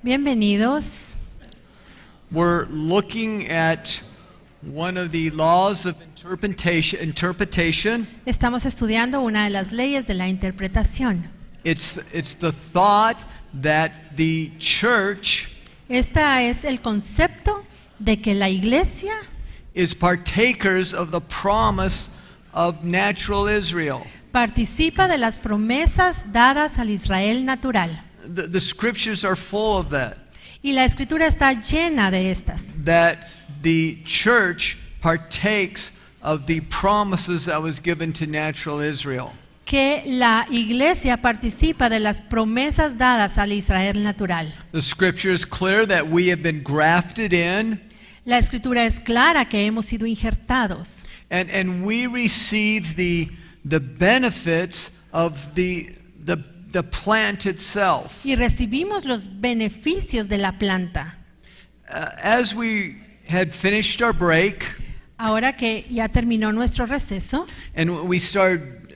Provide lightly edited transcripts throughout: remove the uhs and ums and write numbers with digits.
Bienvenidos. We're looking at one of the laws of interpretation. Estamos estudiando una de las leyes de la interpretación. It's the thought that the church Esta es el concepto de que la iglesia is partakers of the promise of natural Israel. participa de las promesas dadas al Israel natural. The scriptures are full of that. Y la escritura está llena de estas. That the church partakes of the promises that was given to natural Israel. Que la iglesia participa de las promesas dadas al Israel natural. The scripture is clear that we have been grafted in. La escritura es clara que hemos sido injertados. And we receive the benefits of the plant itself. Y recibimos los beneficios de la planta. As we had finished our break, Ahora que ya terminó nuestro receso and we started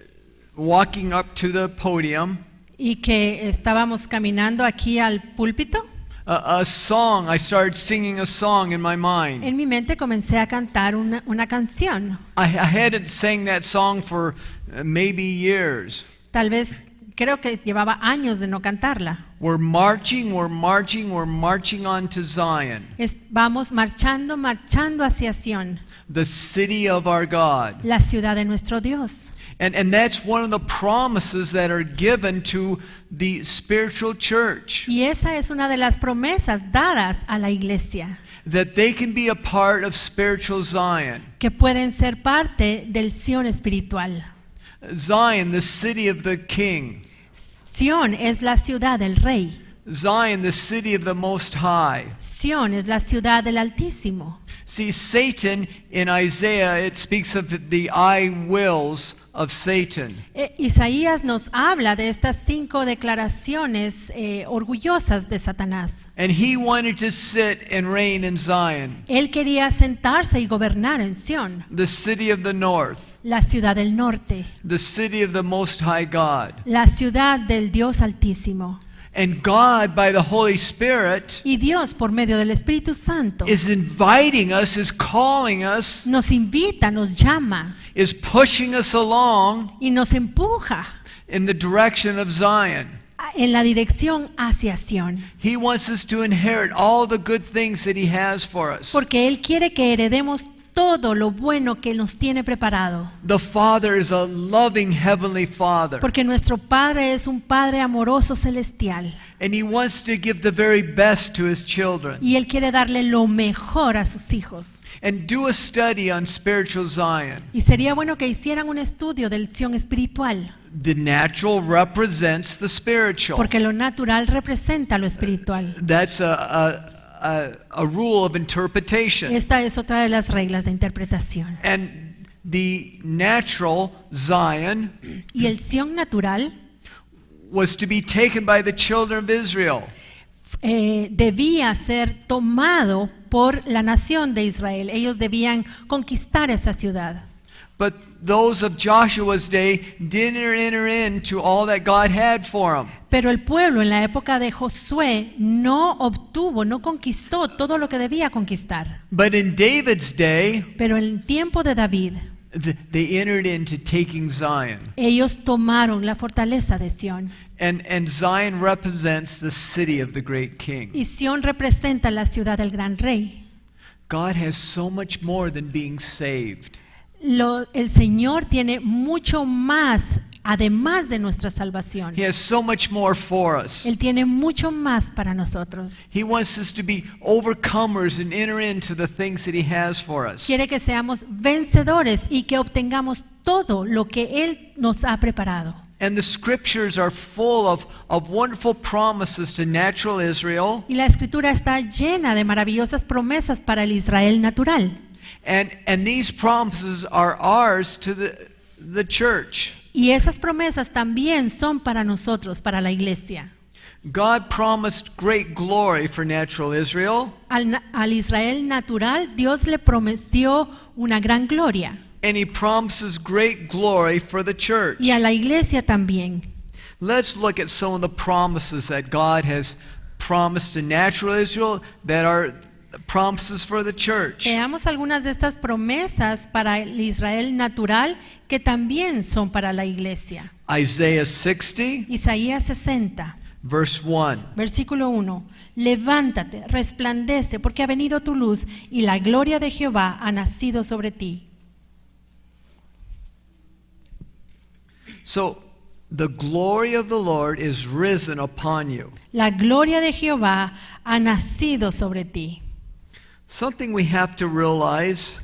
walking up to the podium, y que estábamos caminando aquí al púlpito, I started singing a song in my mind. en mi mente comencé a cantar una canción. I hadn't sang that song for maybe years. Tal vez, creo que llevaba años de no cantarla. We're marching on to Zion, Vamos marchando hacia Sión, the city of our God. la ciudad de nuestro Dios. And that's one of the promises that are given to the spiritual church, Y esa es una de las promesas dadas a la iglesia, that they can be a part of spiritual Zion. que pueden ser parte del Sión espiritual. Zion, the city of the King. Sión es la ciudad del Rey. Zion, the city of the Most High. Sión es la ciudad del Altísimo. See, Satan in Isaiah, it speaks of the I wills of Satan. Isaías nos habla de estas 5 declaraciones orgullosas de Satanás. And he wanted to sit and reign in Zion, Él quería sentarse y gobernar en Sión, the city of the north, la ciudad del norte, the city of the Most High God. la ciudad del Dios Altísimo. And God, by the Holy Spirit, Y Dios, por medio del Espíritu Santo, is inviting us, is calling us, nos invita, nos llama is pushing us along y nos empuja in the direction of Zion. en la dirección hacia Sión. He wants us to inherit all the good things that He has for us. Porque Él quiere que heredemos todo lo bueno que nos tiene preparado. The Father is a loving Heavenly Father. Porque nuestro Padre es un Padre amoroso celestial. And He wants to give the very best to His children. Y Él quiere darle lo mejor a sus hijos. And do a study on spiritual Zion. Y sería bueno que hicieran un estudio del Sión espiritual. The natural represents the spiritual. Porque lo natural representa lo espiritual. That's a rule of interpretation. Esta es otra de las reglas de interpretación. And the natural Zion Y el Sión natural was to be taken by the children of Israel. Debía ser tomado por la nación de Israel. Ellos debían conquistar esa ciudad. But those of Joshua's day didn't enter into all that God had for them. Pero el pueblo en la época de Josué no conquistó todo lo que debía conquistar. But in David's day, Pero en el tiempo de David, they entered into taking Zion. ellos tomaron la fortaleza de Sión. And Zion represents the city of the great king. Y Sión representa la ciudad del gran rey. God has so much more than being saved. El Señor tiene mucho más, además de nuestra salvación. He has so much more for us. Él tiene mucho más para nosotros. He wants us to be overcomers and enter into the things that He has for us. Quiere que seamos vencedores y que obtengamos todo lo que Él nos ha preparado. And the scriptures are full of wonderful promises to natural Israel. Y la escritura está llena de maravillosas promesas para el Israel natural. And these promises are ours to the church. Y esas promesas también son para nosotros, para la iglesia. God promised great glory for natural Israel. Al Israel natural, Dios le prometió una gran gloria. And He promises great glory for the church. Y a la iglesia también. Let's look at some of the promises that God has promised to natural Israel that are promises for the church. Veamos algunas de estas promesas para el Israel natural que también son para la iglesia. Isaiah 60, Isaías 60, verse 1. versículo 1. Levántate, resplandece, porque ha venido tu luz y la gloria de Jehová ha nacido sobre ti. So, the glory of the Lord is risen upon you. La gloria de Jehová ha nacido sobre ti. Something we have to realize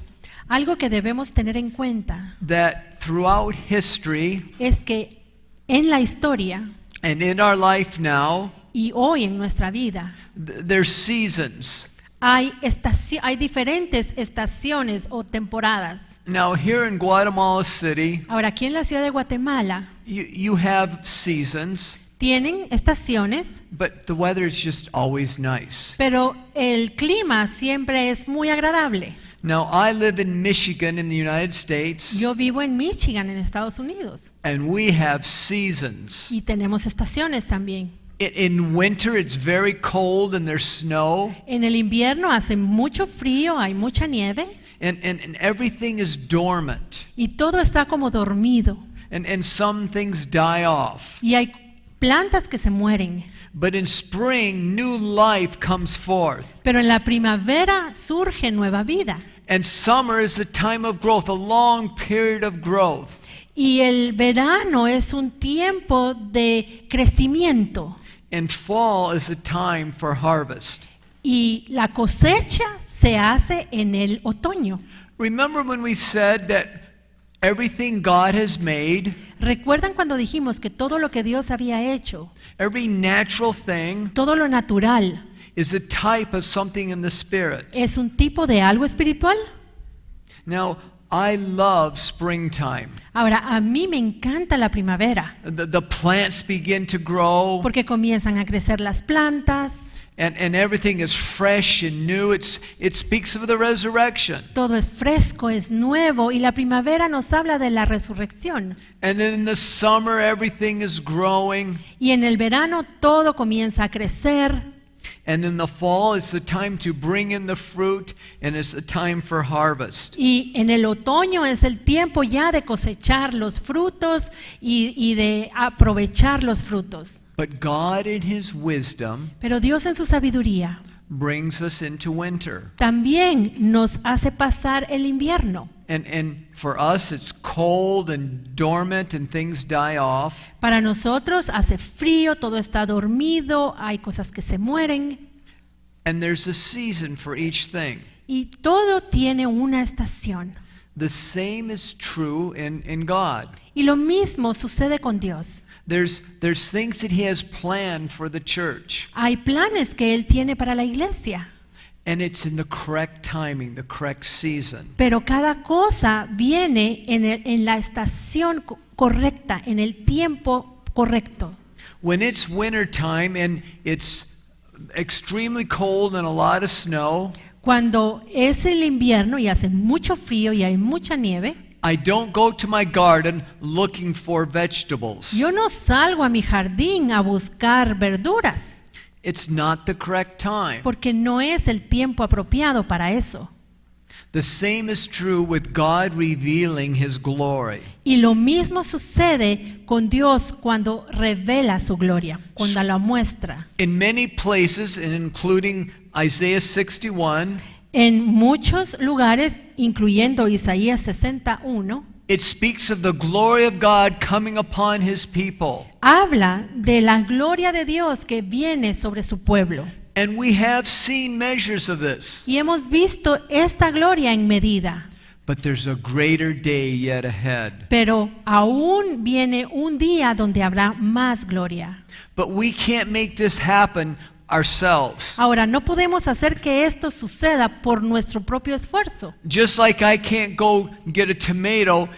Algo que debemos tener en cuenta that throughout history es que en la historia and in our life now, y hoy en nuestra vida there's seasons. hay diferentes estaciones o temporadas. Now, here in Guatemala City, Ahora, aquí en la ciudad de Guatemala you have seasons, tienen estaciones, but the weather is just always nice. pero el clima siempre es muy agradable. Now, I live in Michigan in the United States, Yo vivo en Michigan, en Estados Unidos, and we have seasons. y tenemos estaciones también. In winter, it's very cold and there's snow, En el invierno hace mucho frío, hay mucha nieve, and everything is dormant, y todo está como dormido, and some things die off. y hay plantas que se mueren. But in spring, new life comes forth. Pero en la primavera surge nueva vida. And summer is a time of growth, a long period of growth. Y el verano es un tiempo de crecimiento. And fall is a time for harvest. Y la cosecha se hace en el otoño. Remember when we said that everything God has made, ¿Recuerdan cuando dijimos que todo lo que Dios había hecho, every natural thing, todo lo natural, is a type of something in the spirit? es un tipo de algo espiritual? Now, I love springtime. Ahora, a mí me encanta la primavera, The plants begin to grow, porque comienzan a crecer las plantas, and everything is fresh and new. It speaks of the resurrection. todo es fresco, es nuevo, y la primavera nos habla de la resurrección. And in the summer, everything is growing. Y en el verano todo comienza a crecer. And in the fall, it's the time to bring in the fruit, and it's a time for harvest. Y en el otoño es el tiempo ya de cosechar los frutos y de aprovechar los frutos. But God, in His wisdom, Pero Dios en su sabiduría brings us into winter. también nos hace pasar el invierno. And for us, it's cold and dormant, and things die off. Para nosotros hace frío, todo está dormido, hay cosas que se mueren And there's a season for each thing. y todo tiene una estación. The same is true in God. Y lo mismo sucede con Dios. There's things that He has planned for the church, Hay planes que Él tiene para la iglesia. and it's in the correct timing, the correct season. Pero cada cosa viene en la estación correcta, en el tiempo correcto. When it's winter time and it's extremely cold and a lot of snow, Cuando es el invierno y hace mucho frío y hay mucha nieve, I don't go to my garden looking for vegetables. yo no salgo a mi jardín a buscar verduras, It's not the correct time. porque no es el tiempo apropiado para eso. The same is true with God revealing His glory. Y lo mismo sucede con Dios cuando revela su gloria, cuando la muestra. In many places, and including Isaiah 61, En muchos lugares, incluyendo Isaías 61, it speaks of the glory of God coming upon His people. habla de la gloria de Dios que viene sobre su pueblo. And we have seen measures of this. Y hemos visto esta gloria en medida. But there's a greater day yet ahead. Pero aún viene un día donde habrá más gloria. But we can't make this happen ourselves. Ahora, no podemos hacer que esto suceda por nuestro propio esfuerzo. Just like I can't go get a tomato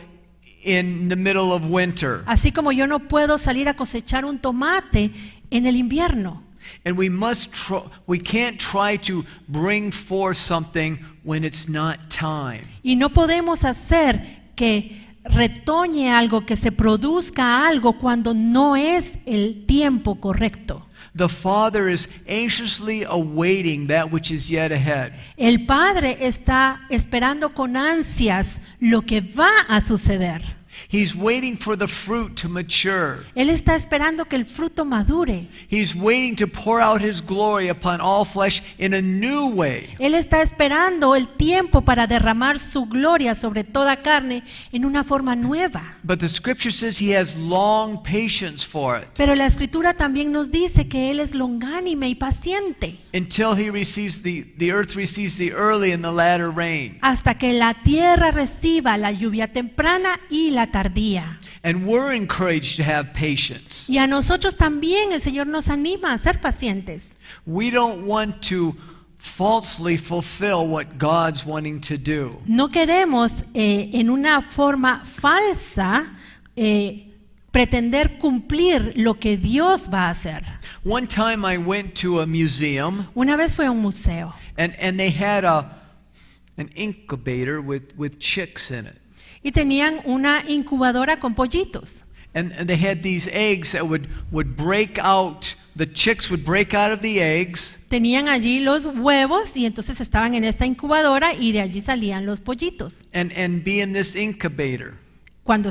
in the middle of winter. Así como yo no puedo salir a cosechar un tomate en el invierno. And we can't try to bring forth something when it's not time. Y no podemos hacer que retoñe algo, que se produzca algo cuando no es el tiempo correcto. The Father is anxiously awaiting that which is yet ahead. El Padre está esperando con ansias lo que va a suceder. He's waiting for the fruit to mature. Él está esperando que el fruto madure. He's waiting to pour out His glory upon all flesh in a new way. Él está esperando el tiempo para derramar su gloria sobre toda carne en una forma nueva. But the Scripture says He has long patience for it Pero la Escritura también nos dice que Él es longánime y paciente until He receives the earth receives the early and the latter rain. hasta que la tierra reciba la lluvia temprana y la tardía. And we're encouraged to have patience. Y a nosotros también el Señor nos anima a ser pacientes. We don't want to falsely fulfill what God's wanting to do. No queremos en una forma falsa pretender cumplir lo que Dios va a hacer. One time I went to a museum Una vez fue a un museo and they had an incubator with chicks in it. y tenían una incubadora con pollitos. And they had these eggs that would break out. The chicks would break out of the eggs. Tenían allí los huevos y entonces estaban en esta incubadora y de allí salían los pollitos And be in this incubator. cuando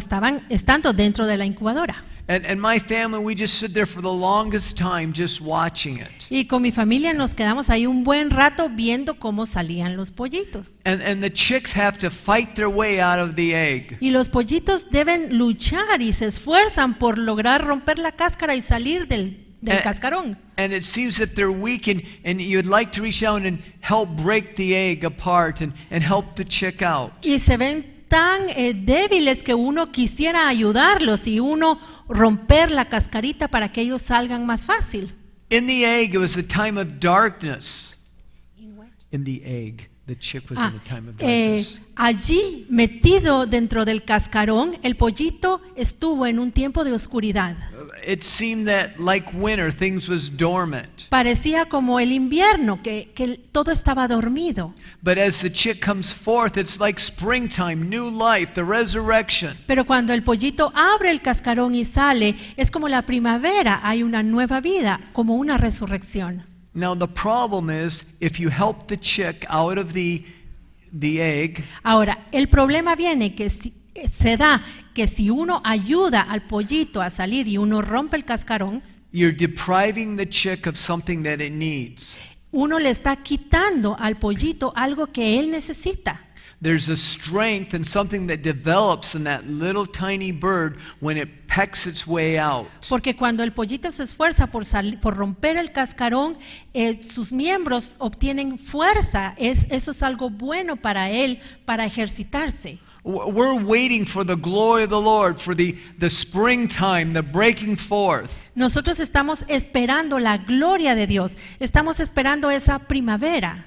estando dentro de la incubadora. And my family, we just sit there for the longest time just watching it. Y con mi familia nos quedamos ahí un buen rato viendo cómo salían los pollitos. And the chicks have to fight their way out of the egg. Y los pollitos deben luchar y se esfuerzan por lograr romper la cáscara y salir del cascarón. And it seems that they're weak and you'd like to reach out and help break the egg apart and help the chick out. Y se ven tan débiles que uno quisiera ayudarlos y uno romper la cascarita para que ellos salgan más fácil. In the egg, it was a time of darkness. In the egg, the chick was in a time of darkness. Allí, metido dentro del cascarón, el pollito estuvo en un tiempo de oscuridad. It seemed that, like winter, things was dormant. Parecía como el invierno, que todo estaba dormido. But as the chick comes forth, it's like springtime, new life, the resurrection. Pero cuando el pollito abre el cascarón y sale, es como la primavera, hay una nueva vida, como una resurrección. Now the problem is, if you help the chick out of the egg, Ahora, el problema viene que se da que si uno ayuda al pollito a salir y uno rompe el cascarón, you're depriving the chick of something that it needs. uno le está quitando al pollito algo que él necesita. There's a strength and something that develops in that little tiny bird when it pecks its way out. Porque cuando el pollito se esfuerza por romper el cascarón, sus miembros obtienen fuerza. Eso es algo bueno para él, para ejercitarse. We're waiting for the glory of the Lord, for the springtime, the breaking forth. Nosotros estamos esperando la gloria de Dios. Estamos esperando esa primavera.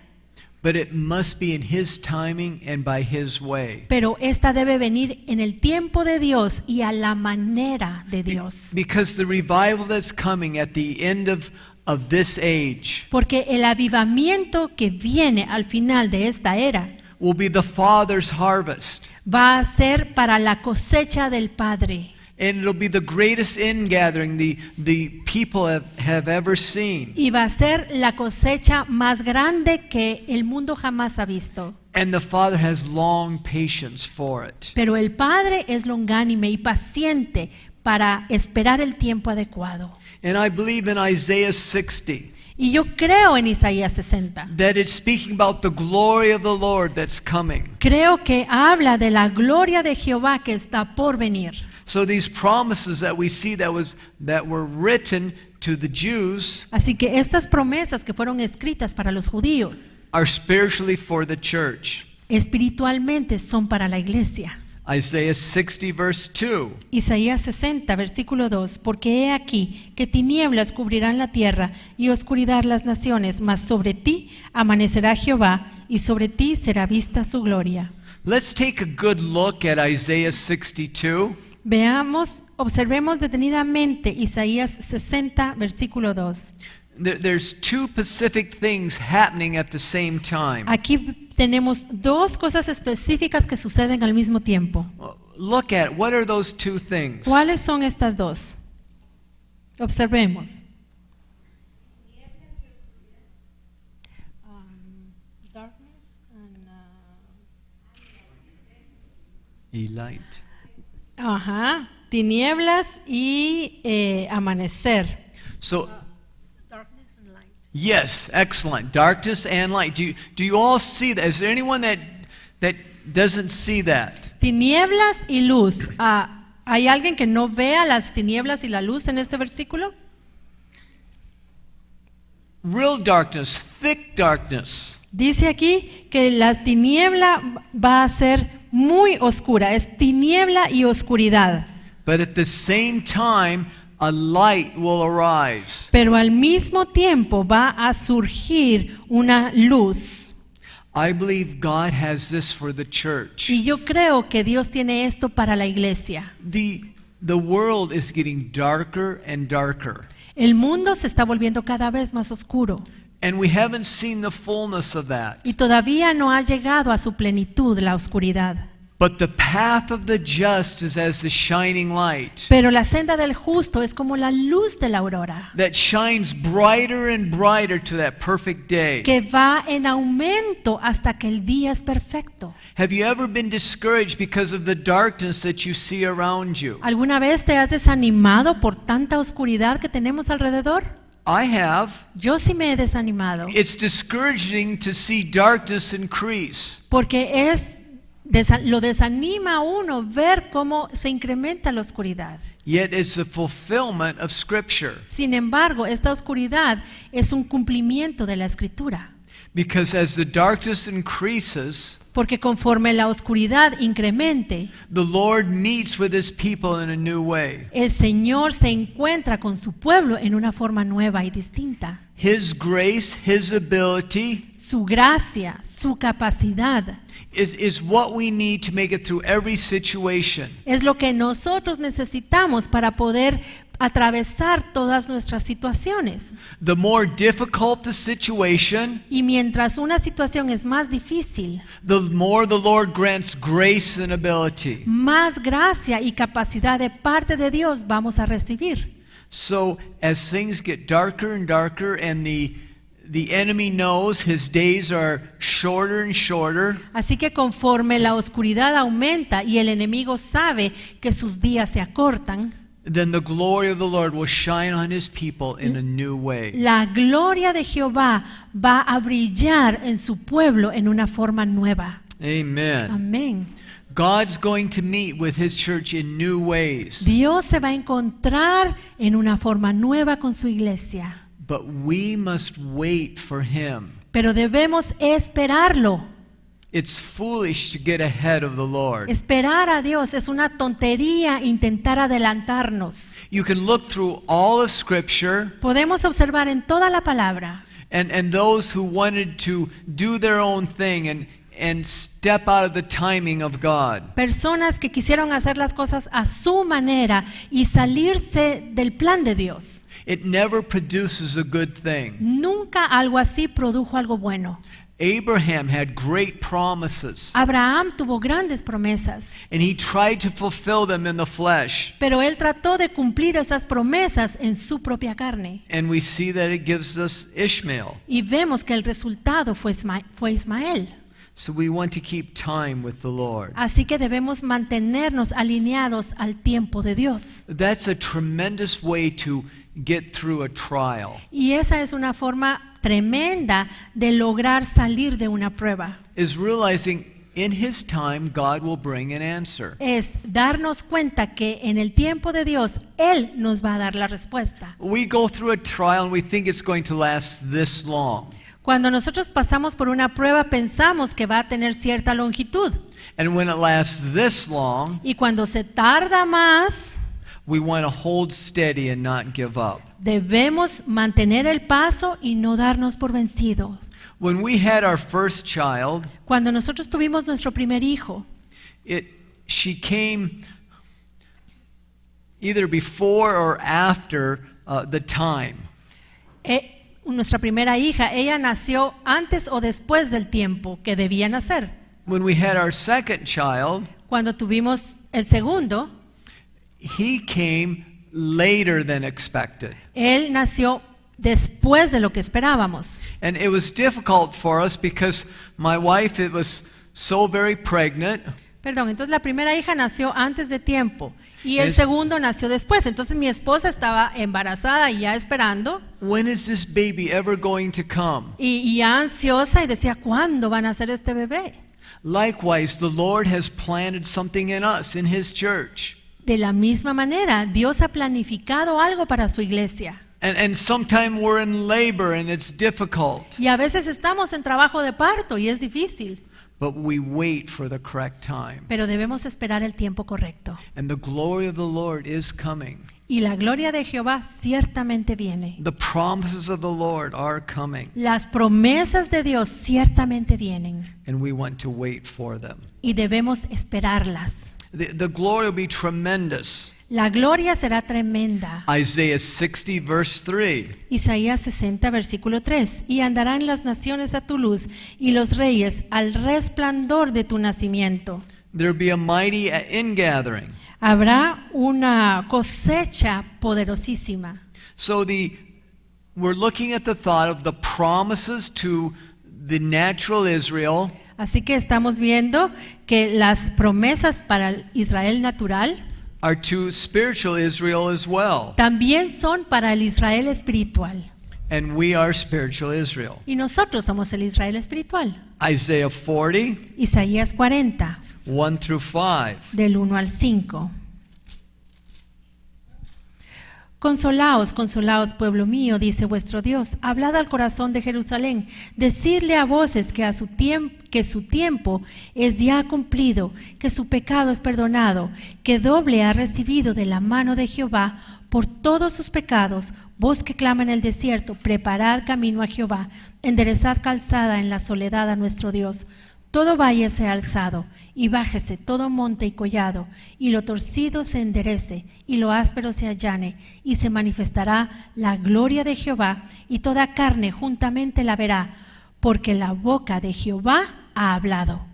But it must be in His timing and by His way. Pero esta debe venir en el tiempo de Dios y a la manera de Dios. Because the revival that's coming at the end of this age Porque el avivamiento que viene al final de esta era will be the Father's harvest. va a ser para la cosecha del Padre. And it'll be the greatest ingathering the people have ever seen. Y va a ser la cosecha más grande que el mundo jamás ha visto. And the Father has long patience for it. Pero el Padre es longánime y paciente para esperar el tiempo adecuado. And I believe in Isaiah 60 Y yo creo en Isaías 60. that it's speaking about the glory of the Lord that's coming. Creo que habla de la gloria de Jehová que está por venir. So these promises that we see that were written to the Jews Así que estas promesas que fueron escritas para los judíos, are spiritually for the church. espiritualmente son para la iglesia. Isaiah 60 verse 2. Isaías 60, versículo 2, porque he aquí que tinieblas cubrirán la tierra y oscuridad las naciones, mas sobre ti amanecerá Jehová y sobre ti será vista su gloria. Let's take a good look at Isaiah 62. Observemos detenidamente Isaías 60, versículo 2. There's two specific things happening at the same time. Aquí tenemos dos cosas específicas que suceden al mismo tiempo. Look at it. What are those two things? ¿Cuáles son estas dos? Observemos. E light. Ajá, tinieblas y amanecer. So, yes, excellent. Darkness and light. Do you all see that? Is there anyone that doesn't see that? Tinieblas y luz. ¿Hay alguien que no vea las tinieblas y la luz en este versículo? Real darkness, thick darkness. Dice aquí que la tiniebla va a ser muy oscura, es tiniebla y oscuridad. But at the same time, a light will arise. Pero al mismo tiempo va a surgir una luz. I believe God has this for the church. Y yo creo que Dios tiene esto para la iglesia. The world is getting darker and darker. El mundo se está volviendo cada vez más oscuro. And we haven't seen the fullness of that. Y todavía no ha llegado a su plenitud la oscuridad. But the path of the just is as the shining light Pero la senda del justo es como la luz de la aurora, that shines brighter and brighter to that perfect day. que va en aumento hasta que el día es perfecto. Have you ever been discouraged because of the darkness that you see around you? ¿Alguna vez te has desanimado por tanta oscuridad que tenemos alrededor? I have. Yo sí me he desanimado, It's discouraging to see darkness increase. porque lo desanima a uno ver cómo se incrementa la oscuridad. Yet it's a fulfillment of Scripture. Sin embargo, esta oscuridad es un cumplimiento de la Escritura, Because as the darkness increases, porque conforme la oscuridad incremente, the Lord meets with His people in a new way. el Señor se encuentra con su pueblo en una forma nueva y distinta. His grace, His ability Su gracia, su capacidad is what we need to make it through every situation. es lo que nosotros necesitamos para poder atravesar todas nuestras situaciones. The more difficult the situation, Y mientras una situación es más difícil, the more the Lord grants grace and ability. más gracia y capacidad de parte de Dios vamos a recibir. So as things get darker and darker and the enemy knows his days are shorter and shorter, Así que conforme la oscuridad aumenta y el enemigo sabe que sus días se acortan, then the glory of the Lord will shine on His people in a new way. la gloria de Jehová va a brillar en su pueblo en una forma nueva. Amen. Amén. God's going to meet with His church in new ways. Dios se va a encontrar en una forma nueva con su iglesia, But we must wait for Him. pero debemos esperarlo. It's foolish to get ahead of the Lord. Esperar a Dios es una tontería intentar adelantarnos. You can look through all of Scripture, Podemos observar en toda la palabra and those who wanted to do their own thing and step out of the timing of God. personas que quisieron hacer las cosas a su manera y salirse del plan de Dios. It never produces a good thing. Nunca algo así produjo algo bueno. Abraham had great promises, Abraham tuvo grandes promesas, and he tried to fulfill them in the flesh. pero él trató de cumplir esas promesas en su propia carne. And we see that it gives us Ishmael. Y vemos que el resultado fue Ismael. So we want to keep time with the Lord. Así que debemos mantenernos alineados al tiempo de Dios. That's a tremendous way to get through a trial. Y esa es una forma tremenda de lograr salir de una prueba. Is realizing in His time God will bring an answer. Es darnos cuenta que en el tiempo de Dios, Él nos va a dar la respuesta. We go through a trial and we think it's going to last this long. Cuando nosotros pasamos por una prueba, pensamos que va a tener cierta longitud. And when it lasts this long, Y cuando se tarda más, we want to hold steady and not give up. debemos mantener el paso y no darnos por vencidos. When we had our first child, Cuando nosotros tuvimos nuestro primer hijo, she came either before or after the time. Nuestra primera hija, ella nació antes o después del tiempo que debía nacer. When we had our second child, Cuando tuvimos el segundo, he came later than expected. él nació después de lo que esperábamos. And it was difficult for us because my wife was so very pregnant. Perdón, entonces la primera hija nació antes de tiempo y el Es- segundo nació después. Entonces mi esposa estaba embarazada y ya esperando When is this baby ever going to come? y ya ansiosa y decía, ¿cuándo van a hacer este bebé? Likewise, the Lord has planted something in us, in His church. De la misma manera, Dios ha planificado algo para su iglesia. And sometime we're in labor and it's difficult, Y a veces estamos en trabajo de parto y es difícil, but we wait for the correct time. pero debemos esperar el tiempo correcto. And the glory of the Lord is coming. Y la gloria de Jehová ciertamente viene. The promises of the Lord are coming, Las promesas de Dios ciertamente vienen and we want to wait for them. y debemos esperarlas. The glory will be tremendous. La gloria será tremenda. Isaiah 60, verse 3. Isaías 60, versículo 3. Y andarán las naciones a tu luz y los reyes al resplandor de tu nacimiento. There'll be a mighty ingathering. Habrá una cosecha poderosísima. So we're looking at the thought of the promises to the natural Israel Así que estamos viendo que las promesas para el Israel natural are to spiritual Israel as well. también son para el Israel espiritual. And we are spiritual Israel. Y nosotros somos el Israel espiritual. Isaiah 40, Isaías 40, 1 through 5. del 1 al 5. Consolaos, consolaos, pueblo mío, dice vuestro Dios. Hablad al corazón de Jerusalén. Decidle a voces que su tiempo es ya cumplido, que su pecado es perdonado, que doble ha recibido de la mano de Jehová por todos sus pecados. Vos que clama en el desierto, preparad camino a Jehová, enderezad calzada en la soledad a nuestro Dios. Todo valle sea alzado, y bájese todo monte y collado, y lo torcido se enderece, y lo áspero se allane, y se manifestará la gloria de Jehová, y toda carne juntamente la verá, porque la boca de Jehová ha hablado.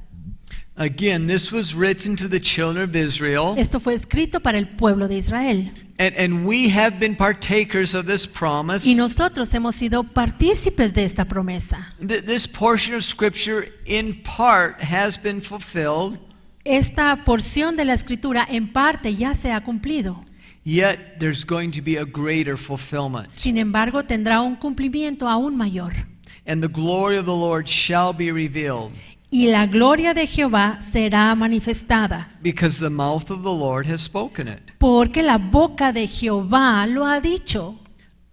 Again, this was written to the children of Israel, Esto fue escrito para el pueblo de Israel, and we have been partakers of this promise. y nosotros hemos sido partícipes de esta promesa. This portion of Scripture, in part, has been fulfilled, Esta porción de la Escritura en parte ya se ha cumplido. yet there's going to be a greater fulfillment. Sin embargo, tendrá un cumplimiento aún mayor. And the glory of the Lord shall be revealed, Y la gloria de Jehová será manifestada, because the mouth of the Lord has spoken it. porque la boca de Jehová lo ha dicho.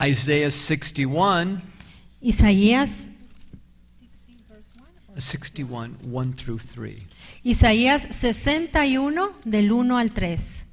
Isaiah 61, Isaías 1 through 3. Isaías 61 del 1 al 3.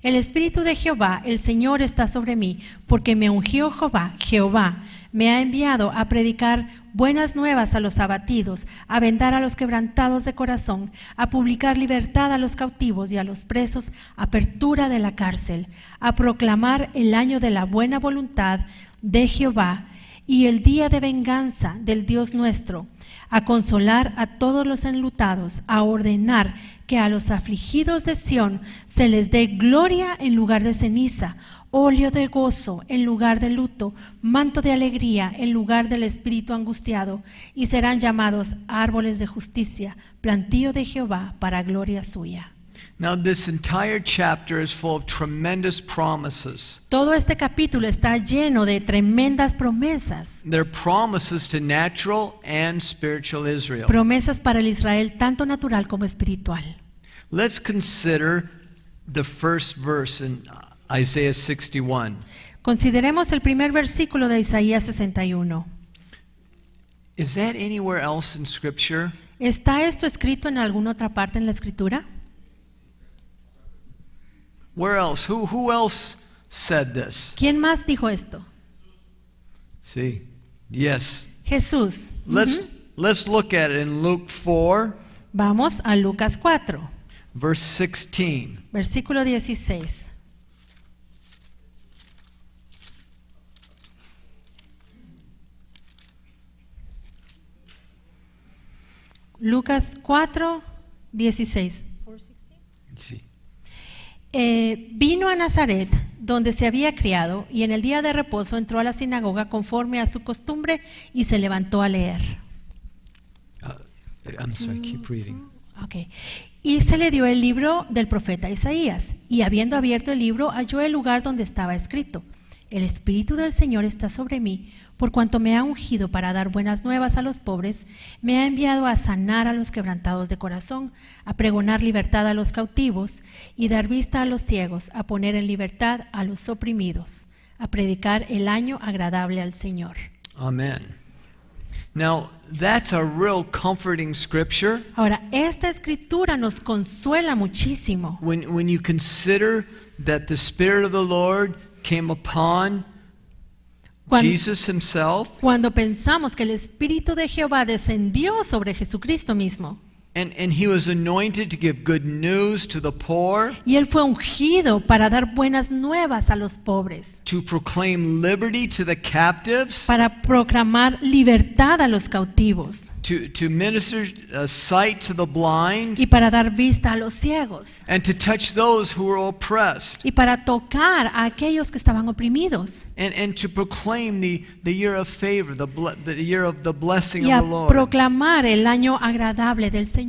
El Espíritu de Jehová, el Señor, está sobre mí, porque me ungió Jehová me ha enviado a predicar buenas nuevas a los abatidos, a vendar a los quebrantados de corazón, a publicar libertad a los cautivos y a los presos, apertura de la cárcel, a proclamar el año de la buena voluntad de Jehová y el día de venganza del Dios nuestro, a consolar a todos los enlutados, a ordenar que a los afligidos de Sión se les dé gloria en lugar de ceniza, óleo de gozo en lugar de luto, manto de alegría en lugar del espíritu angustiado, y serán llamados árboles de justicia, plantío de Jehová para gloria suya. Now, this entire chapter is full of tremendous promises. Todo este capítulo está lleno de tremendas promesas, They're promises to natural and spiritual Israel. promesas para el Israel tanto natural como espiritual. Let's consider the first verse in Isaiah 61. Consideremos el primer versículo de Isaías 61. Is that anywhere else in Scripture? ¿Está esto escrito en alguna otra parte en la Escritura? Where else? Who else said this? ¿Quién más dijo esto? See? Yes. Jesús. Let's look at it in Luke 4, Vamos a Lucas 4, verse 16. versículo 16. Lucas 4, 16. Sí. Vino a Nazaret, donde se había criado, y en el día de reposo entró a la sinagoga conforme a su costumbre y se levantó a leer. I'm sorry, keep reading. Ok. Y se le dio el libro del profeta Isaías, y habiendo abierto el libro, halló el lugar donde estaba escrito: El Espíritu del Señor está sobre mí, por cuanto me ha ungido para dar buenas nuevas a los pobres, me ha enviado a sanar a los quebrantados de corazón, a pregonar libertad a los cautivos y dar vista a los ciegos, a poner en libertad a los oprimidos, a predicar el año agradable al Señor. Amen. Now, that's a real comforting scripture. Ahora, esta escritura nos consuela muchísimo. When you consider that the Spirit of the Lord came upon Jesus himself, Cuando pensamos que el Espíritu de Jehová descendió sobre Jesucristo mismo, and he was anointed to give good news to the poor, y Él fue ungido para dar buenas nuevas a los pobres, to proclaim liberty to the captives, para proclamar libertad a los cautivos, to minister sight to the blind, y para dar vista a los ciegos, and to touch those who were oppressed, y para tocar a aquellos que estaban oprimidos, and to proclaim the year of favor, the year of the blessing y of a the Lord. proclamar el año agradable del Señor.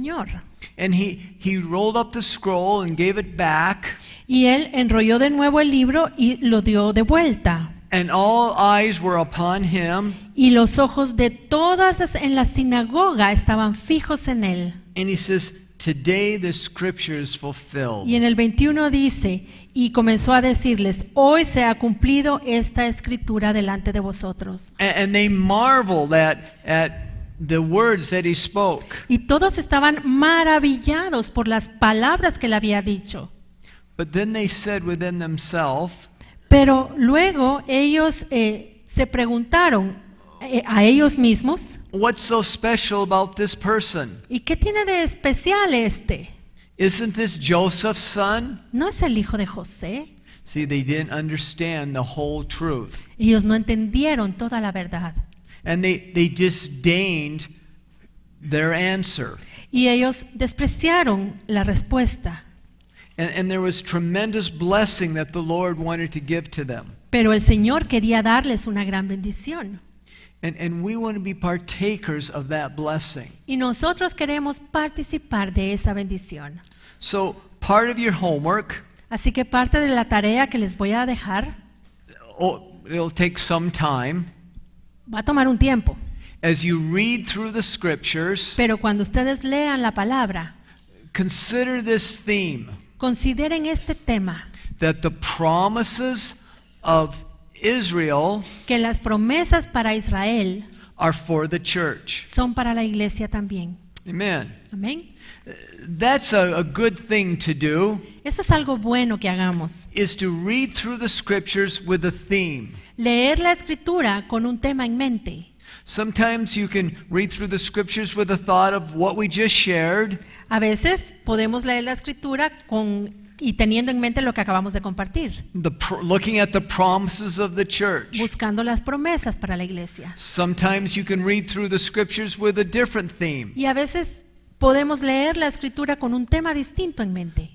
And he rolled up the scroll and gave it back, Y Él enrolló de nuevo el libro y lo dio de vuelta. and all eyes were upon him, Y los ojos de todas en la sinagoga estaban fijos en Él. and he says, today the scripture is fulfilled. Y en el 21 dice, y comenzó a decirles: hoy se ha cumplido esta escritura delante de vosotros. And they marveled at the words that he spoke. Y todos estaban maravillados por las palabras que él había dicho. But then they said within themselves, Pero luego ellos se preguntaron a ellos mismos: what's so special about this person? ¿y qué tiene de especial este? Isn't this Joseph's son? ¿No es el hijo de José? See, they didn't understand the whole truth. Ellos no entendieron toda la verdad. And they disdained their answer. Y ellos despreciaron la respuesta. And there was tremendous blessing that the Lord wanted to give to them. Pero el Señor quería darles una gran bendición. And we want to be partakers of that blessing. Y nosotros queremos participar de esa bendición. So part of your homework, Así que parte de la tarea que les voy a dejar it'll take some time, va a tomar un tiempo. as you read through the scriptures, Pero cuando ustedes lean la palabra, consider this theme, consideren este tema, that the promises of Israel que las promesas para Israel are for the church. son para la iglesia también. Amen. Amén. That's a good thing to do, Eso es algo bueno que hagamos. is to read through the scriptures with a theme. Leer la escritura con un tema en mente. Sometimes you can read through the scriptures with a thought of what we just shared, A veces podemos leer la escritura y teniendo en mente lo que acabamos de compartir, looking at the promises of the church. buscando las promesas para la iglesia. Sometimes you can read through the scriptures with a different theme, Y a veces podemos leer la escritura con un tema distinto en mente,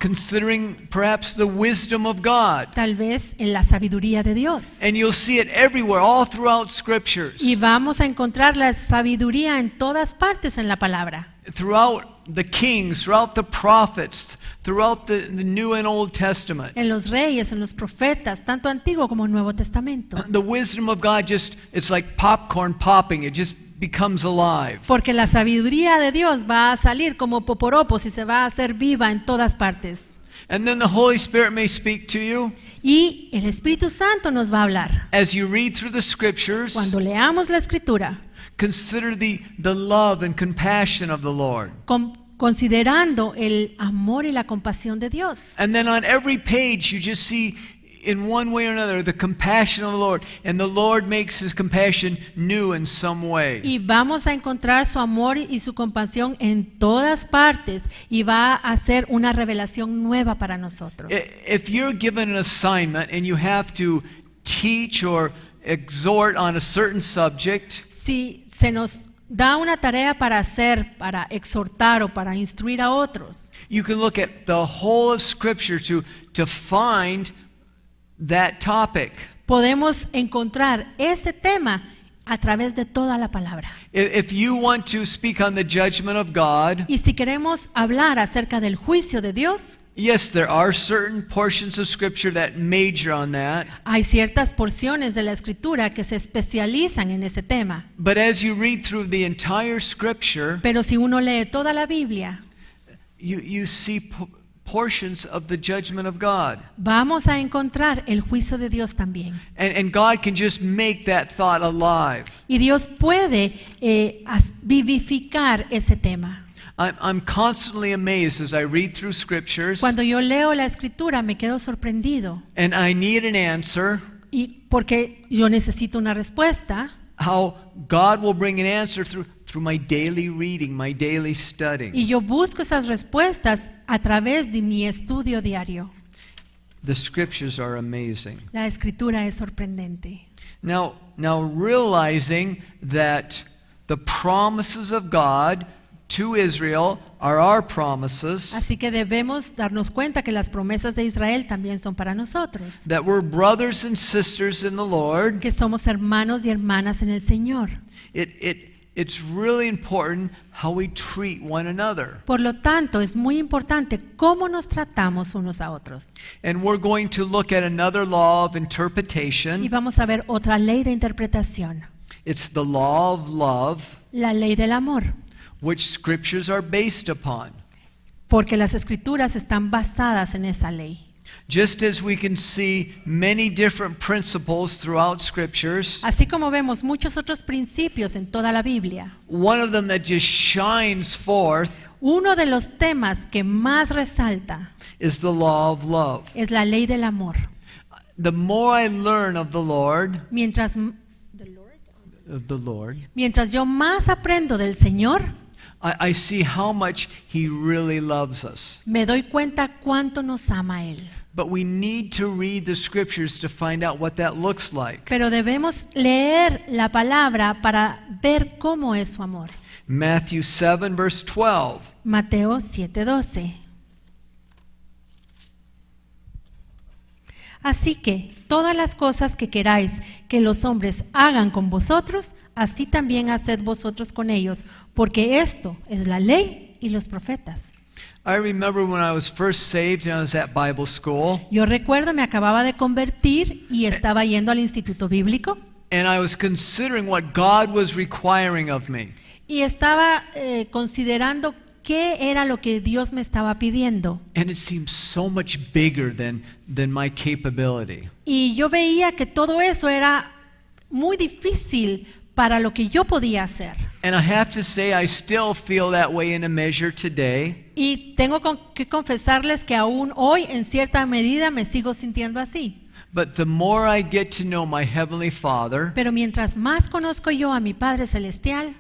considering perhaps the wisdom of God. tal vez en la sabiduría de Dios. And you'll see it everywhere, all throughout scriptures, Y vamos a encontrar la sabiduría en todas partes en la palabra. throughout the kings, throughout the prophets, throughout the New and Old Testament. En los reyes, en los profetas, tanto Antiguo como Nuevo Testamento. The wisdom of God it's like popcorn popping, it just becomes alive. Porque la sabiduría de Dios va a salir como poporopos y se va a hacer viva en todas partes. And then the Holy Spirit may speak to you Y el Espíritu Santo nos va a hablar. as you read through the scriptures. Cuando leamos la escritura, Consider the love and compassion of the Lord. considerando el amor y la compasión de Dios. And then on every page you just see in one way or another the compassion of the Lord, and the Lord makes his compassion new in some way. Y vamos a encontrar su amor y su compasión en todas partes y va a hacer una revelación nueva para nosotros. If you're given an assignment and you have to teach or exhort on a certain subject, Si se nos da una tarea para hacer, para exhortar o para instruir a otros, you can look at the whole of Scripture to find that topic. podemos encontrar este tema a través de toda la palabra. If you want to speak on the judgment of God, Y si queremos hablar acerca del juicio de Dios, yes, there are certain portions of Scripture that major on that. hay ciertas porciones de la Escritura que se especializan en ese tema. But as you read through the entire Scripture, Pero si uno lee toda la Biblia, you see portions of the judgment of God. vamos a encontrar el juicio de Dios también. And God can just make that thought alive. Y Dios puede vivificar ese tema. I'm constantly amazed as I read through Scriptures, Cuando yo leo la Escritura me quedo sorprendido. and I need an answer, Y porque yo necesito una respuesta, how God will bring an answer through my daily reading, my daily studying. y yo busco esas respuestas a través de mi estudio diario. The Scriptures are amazing. La Escritura es sorprendente. Now realizing that the promises of God to Israel are our promises, Así que debemos darnos cuenta que las promesas de Israel también son para nosotros, that we're brothers and sisters in the Lord. que somos hermanos y hermanas en el Señor. It's really important how we treat one another. Por lo tanto, es muy importante cómo nos tratamos unos a otros. And we're going to look at another law of Y interpretation. vamos a ver otra ley de interpretación, It's the law of love, la ley del amor, which Scriptures are based upon. porque las Escrituras están basadas en esa ley. Just as we can see many different principles throughout Scriptures, Así como vemos muchos otros principios en toda la Biblia, one of them that just shines forth uno de los temas que más resalta is the law of love. es la ley del amor. The more I learn of the Lord, Mientras yo más aprendo del Señor, I see how much He really loves us. me doy cuenta cuánto nos ama Él. But we need to read the Scriptures to find out what that looks like. Pero debemos leer la palabra para ver cómo es su amor. Matthew 7, verse 12. Mateo 7:12. Así que todas las cosas que queráis que los hombres hagan con vosotros, así también haced vosotros con ellos, porque esto es la ley y los profetas. I remember when I was first saved and I was at Bible school, Yo recuerdo, me acababa de convertir y estaba yendo al instituto bíblico and I was considering what God was requiring of me. y estaba considerando qué era lo que Dios me estaba pidiendo. And it seemed so much bigger than my capability. Y yo veía que todo eso era muy difícil para lo que yo podía hacer. And I have to say, I still feel that way in a measure today. Y tengo que confesarles que aún hoy en cierta medida me sigo sintiendo así. But the more I get to know my Heavenly Father, Pero mientras más conozco yo a mi Padre Celestial,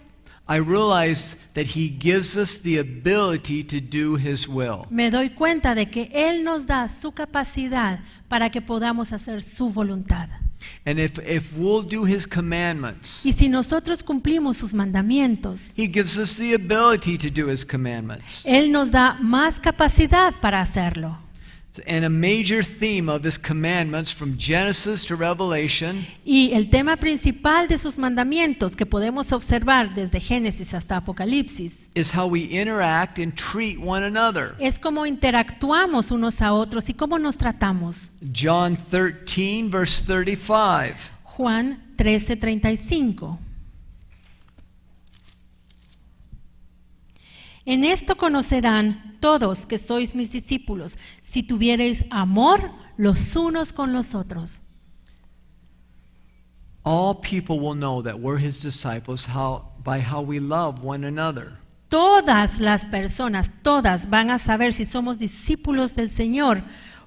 I realize that He gives us the ability to do His will. me doy cuenta de que Él nos da su capacidad para que podamos hacer su voluntad. And if we'll do His commandments, Y si nosotros cumplimos sus mandamientos, He gives us the ability to do His commandments. Él nos da más capacidad para hacerlo. And a major theme of His commandments from Genesis to Revelation Y el tema principal de sus mandamientos que podemos observar desde Génesis hasta Apocalipsis is how we interact and treat one another. es cómo interactuamos unos a otros y cómo nos tratamos. John 13, verse 35. Juan 13:35. En esto conocerán todos que sois mis discípulos, si tuviereis amor los unos con los otros. All people will know that we're His disciples by how we love one another. Todas las personas, todas van a saber si somos discípulos del Señor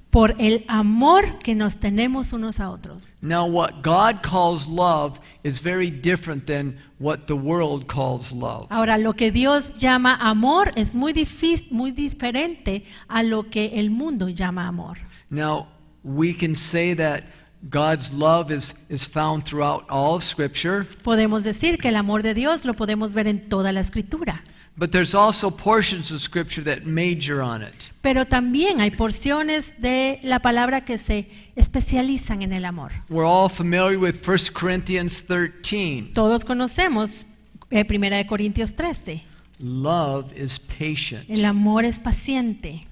por el amor que nos tenemos unos a otros. Now, what God calls love is very different than what the world calls love. Ahora, lo que Dios llama amor es muy diferente a lo que el mundo llama amor. Now, we can say that God's love is found throughout all of Scripture, Podemos decir que el amor de Dios lo podemos ver en toda la Escritura. But there's also portions of Scripture that major on it. Pero también hay porciones de la palabra que se especializan en el amor. We're all familiar with 1 Corinthians 13. Todos conocemos 1 Corintios 13. Love is patient. El amor es paciente.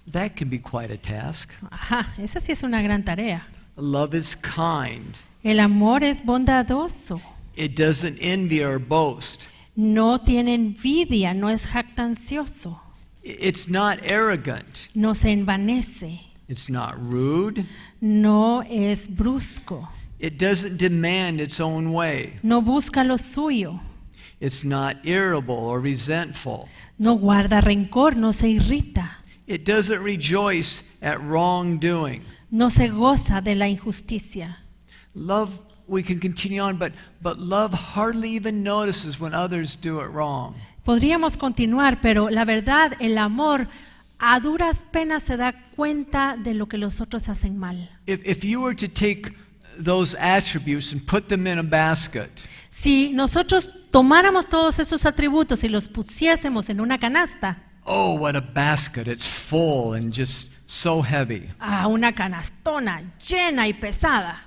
That can be quite a task. Ajá, esa sí es una gran tarea. Love is kind. El amor es bondadoso. It doesn't envy or boast. No tiene envidia, no es jactancioso. It's not arrogant. No se envanece. It's not rude. No es brusco. It doesn't demand its own way. No busca lo suyo. It's not irritable or resentful. No guarda rencor, no se irrita. It doesn't rejoice at wrongdoing. No se goza de la injusticia. Love, we can continue on, but love hardly even notices when others do it wrong. Podríamos continuar, pero la verdad, el amor a duras penas se da cuenta de lo que los otros hacen mal. If you were to take those attributes and put them in a basket, Si nosotros tomáramos todos esos atributos y los pusiésemos en una canasta, oh, what a basket. It's full and just so heavy. una canastona llena y pesada.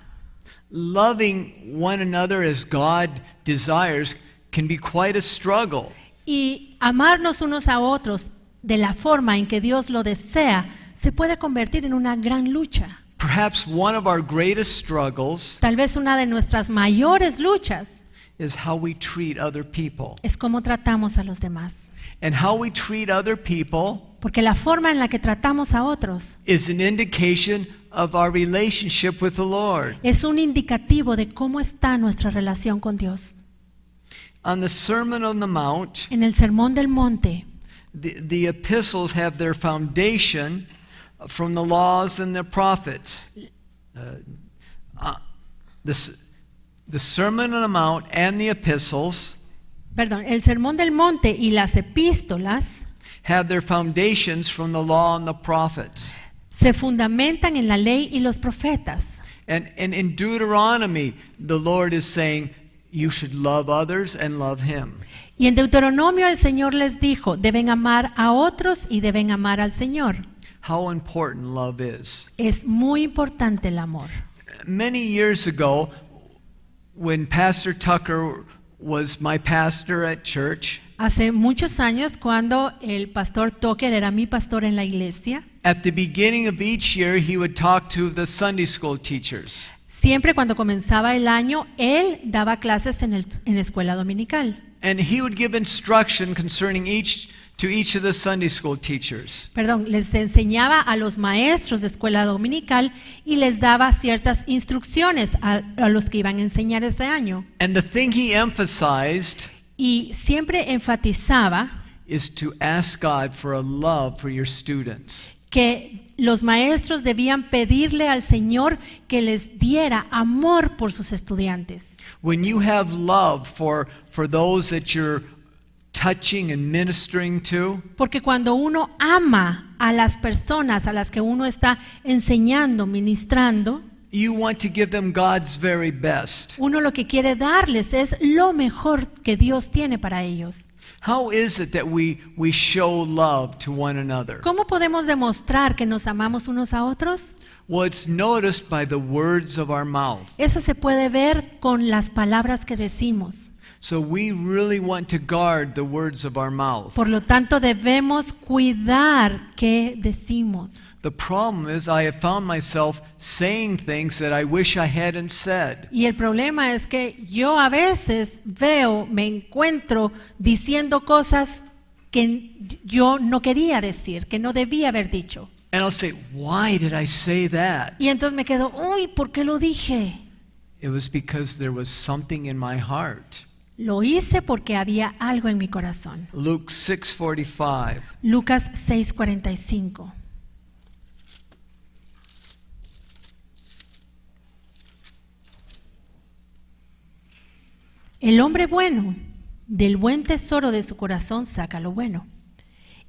Loving one another as God desires can be quite a struggle. Y amarnos unos a otros de la forma en que Dios lo desea se puede convertir en una gran lucha. Perhaps one of our greatest struggles Tal vez una de nuestras mayores luchas is how we treat other people. es cómo tratamos a los demás. And how we treat other people Porque la forma en la que tratamos a otros is an indication of our relationship with the Lord. es un indicativo de cómo está nuestra relación con Dios. On the Sermon on the Mount, En el Sermón del Monte, the epistles have their foundation from the laws and the prophets. The Sermon on the Mount and the epistles el Sermón del Monte y las epístolas have their foundations from the law and the prophets. se fundamentan en la ley y los profetas. And in Deuteronomy, the Lord is saying, you should love others and love Him. Y en Deuteronomio el Señor les dijo, deben amar a otros y deben amar al Señor. How important love is. Es muy importante el amor. Many years ago, when Pastor Tucker was my pastor at church, Hace muchos años, cuando el pastor Tucker era mi pastor en la iglesia, at the beginning of each year, he would talk to the Sunday school teachers. siempre cuando comenzaba el año, él daba clases en la escuela dominical. And he would give instruction concerning each of the Sunday school teachers. Les enseñaba a los maestros de escuela dominical y les daba ciertas instrucciones a los que iban a enseñar ese año. And the thing he emphasized Y siempre enfatizaba is to ask God for a love for your students. que los maestros debían pedirle al Señor que les diera amor por sus estudiantes. When you have love for those that you're touching and ministering to, Porque cuando uno ama a las personas a las que uno está enseñando, ministrando, you want to give them God's very best. uno lo que quiere darles es lo mejor que Dios tiene para ellos. How is it that we show love to one another? ¿Cómo podemos demostrar que nos amamos unos a otros? Well, it's noticed by the words of our mouth. Eso se puede ver con las palabras que decimos. So we really want to guard the words of our mouth. Por lo tanto, debemos cuidar qué decimos. The problem is I have found myself saying things that I wish I hadn't said. Y el problema es que yo a veces me encuentro diciendo cosas que yo no quería decir, que no debía haber dicho. And I'll say, why did I say that? Y entonces me quedo, uy, ¿por qué lo dije? It was because there was something in my heart. Lo hice porque había algo en mi corazón. Luke 6:45. Lucas 6:45. El hombre bueno, del buen tesoro de su corazón saca lo bueno,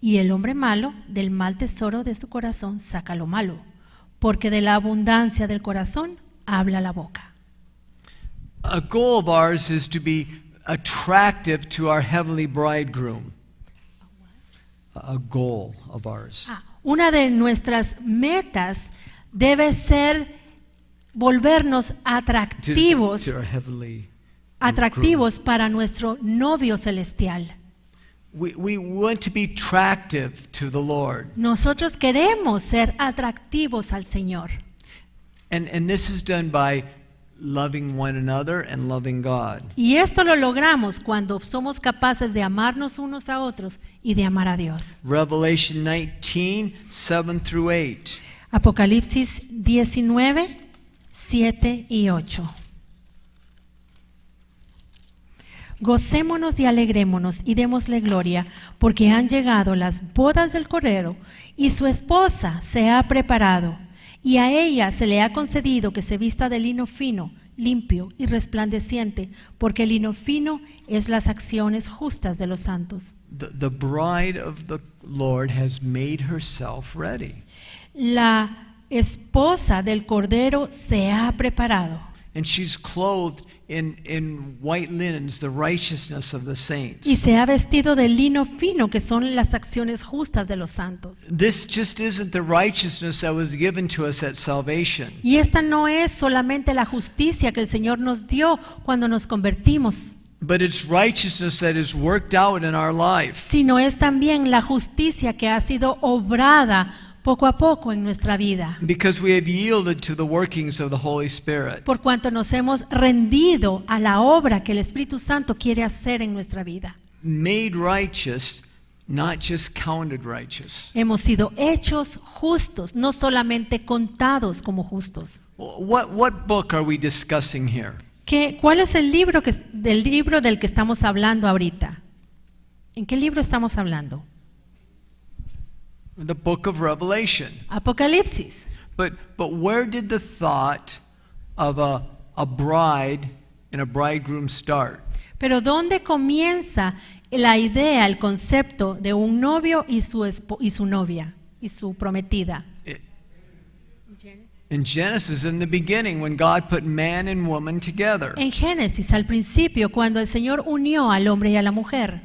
y el hombre malo, del mal tesoro de su corazón saca lo malo, porque de la abundancia del corazón habla la boca. A goal of ours is to be attractive to our heavenly bridegroom. a goal of ours. Una de nuestras metas debe ser volvernos atractivos, To our heavenly atractivos para nuestro novio celestial. We want to be attractive to the Lord. Nosotros queremos ser atractivos al Señor. And this is done by loving one another and loving God. Y esto lo logramos cuando somos capaces de amarnos unos a otros y de amar a Dios. Revelation 19, 7 through 8. Apocalipsis 19, 7 y 8. Gocémonos y alegrémonos y démosle gloria, porque han llegado las bodas del Cordero y su esposa se ha preparado, y a ella se le ha concedido que se vista de lino fino, limpio y resplandeciente, porque el lino fino es las acciones justas de los santos. The bride of the Lord has made herself ready. La esposa del Cordero se ha preparado. And she's clothed in white linens, the righteousness of the saints. Y se ha vestido de lino fino, que son las acciones justas de los santos. This just isn't the righteousness that was given to us at salvation. Y esta no es solamente la justicia que el Señor nos dio cuando nos convertimos, But it's righteousness that is worked out in our life. sino es también la justicia que ha sido obrada poco a poco en nuestra vida, Because we have yielded to the workings of the Holy Spirit. por cuanto nos hemos rendido a la obra que el Espíritu Santo quiere hacer en nuestra vida. Made righteous, not just counted righteous. Hemos sido hechos justos, no solamente contados como justos. What book are we discussing here? ¿Cuál es el libro del que estamos hablando ahorita? ¿En qué libro estamos hablando? The book of Revelation. Apocalipsis. But where did the thought of a bride and a bridegroom start? Pero ¿dónde comienza la idea, el concepto de un novio y su novia y su prometida? In Genesis, in the beginning, when God put man and woman together. En Génesis, al principio, cuando el Señor unió al hombre y a la mujer.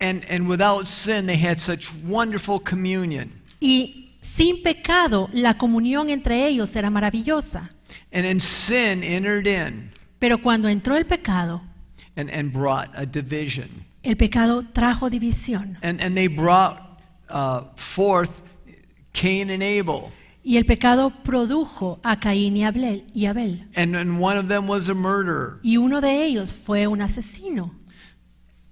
And without sin, they had such wonderful communion. Y sin pecado, la comunión entre ellos era maravillosa. And then sin entered in Pero cuando entró el pecado, and brought a division. el pecado trajo división. And they brought forth Cain and Abel. Y el pecado produjo a Caín y Abel. And one of them was a murderer. Y uno de ellos fue un asesino.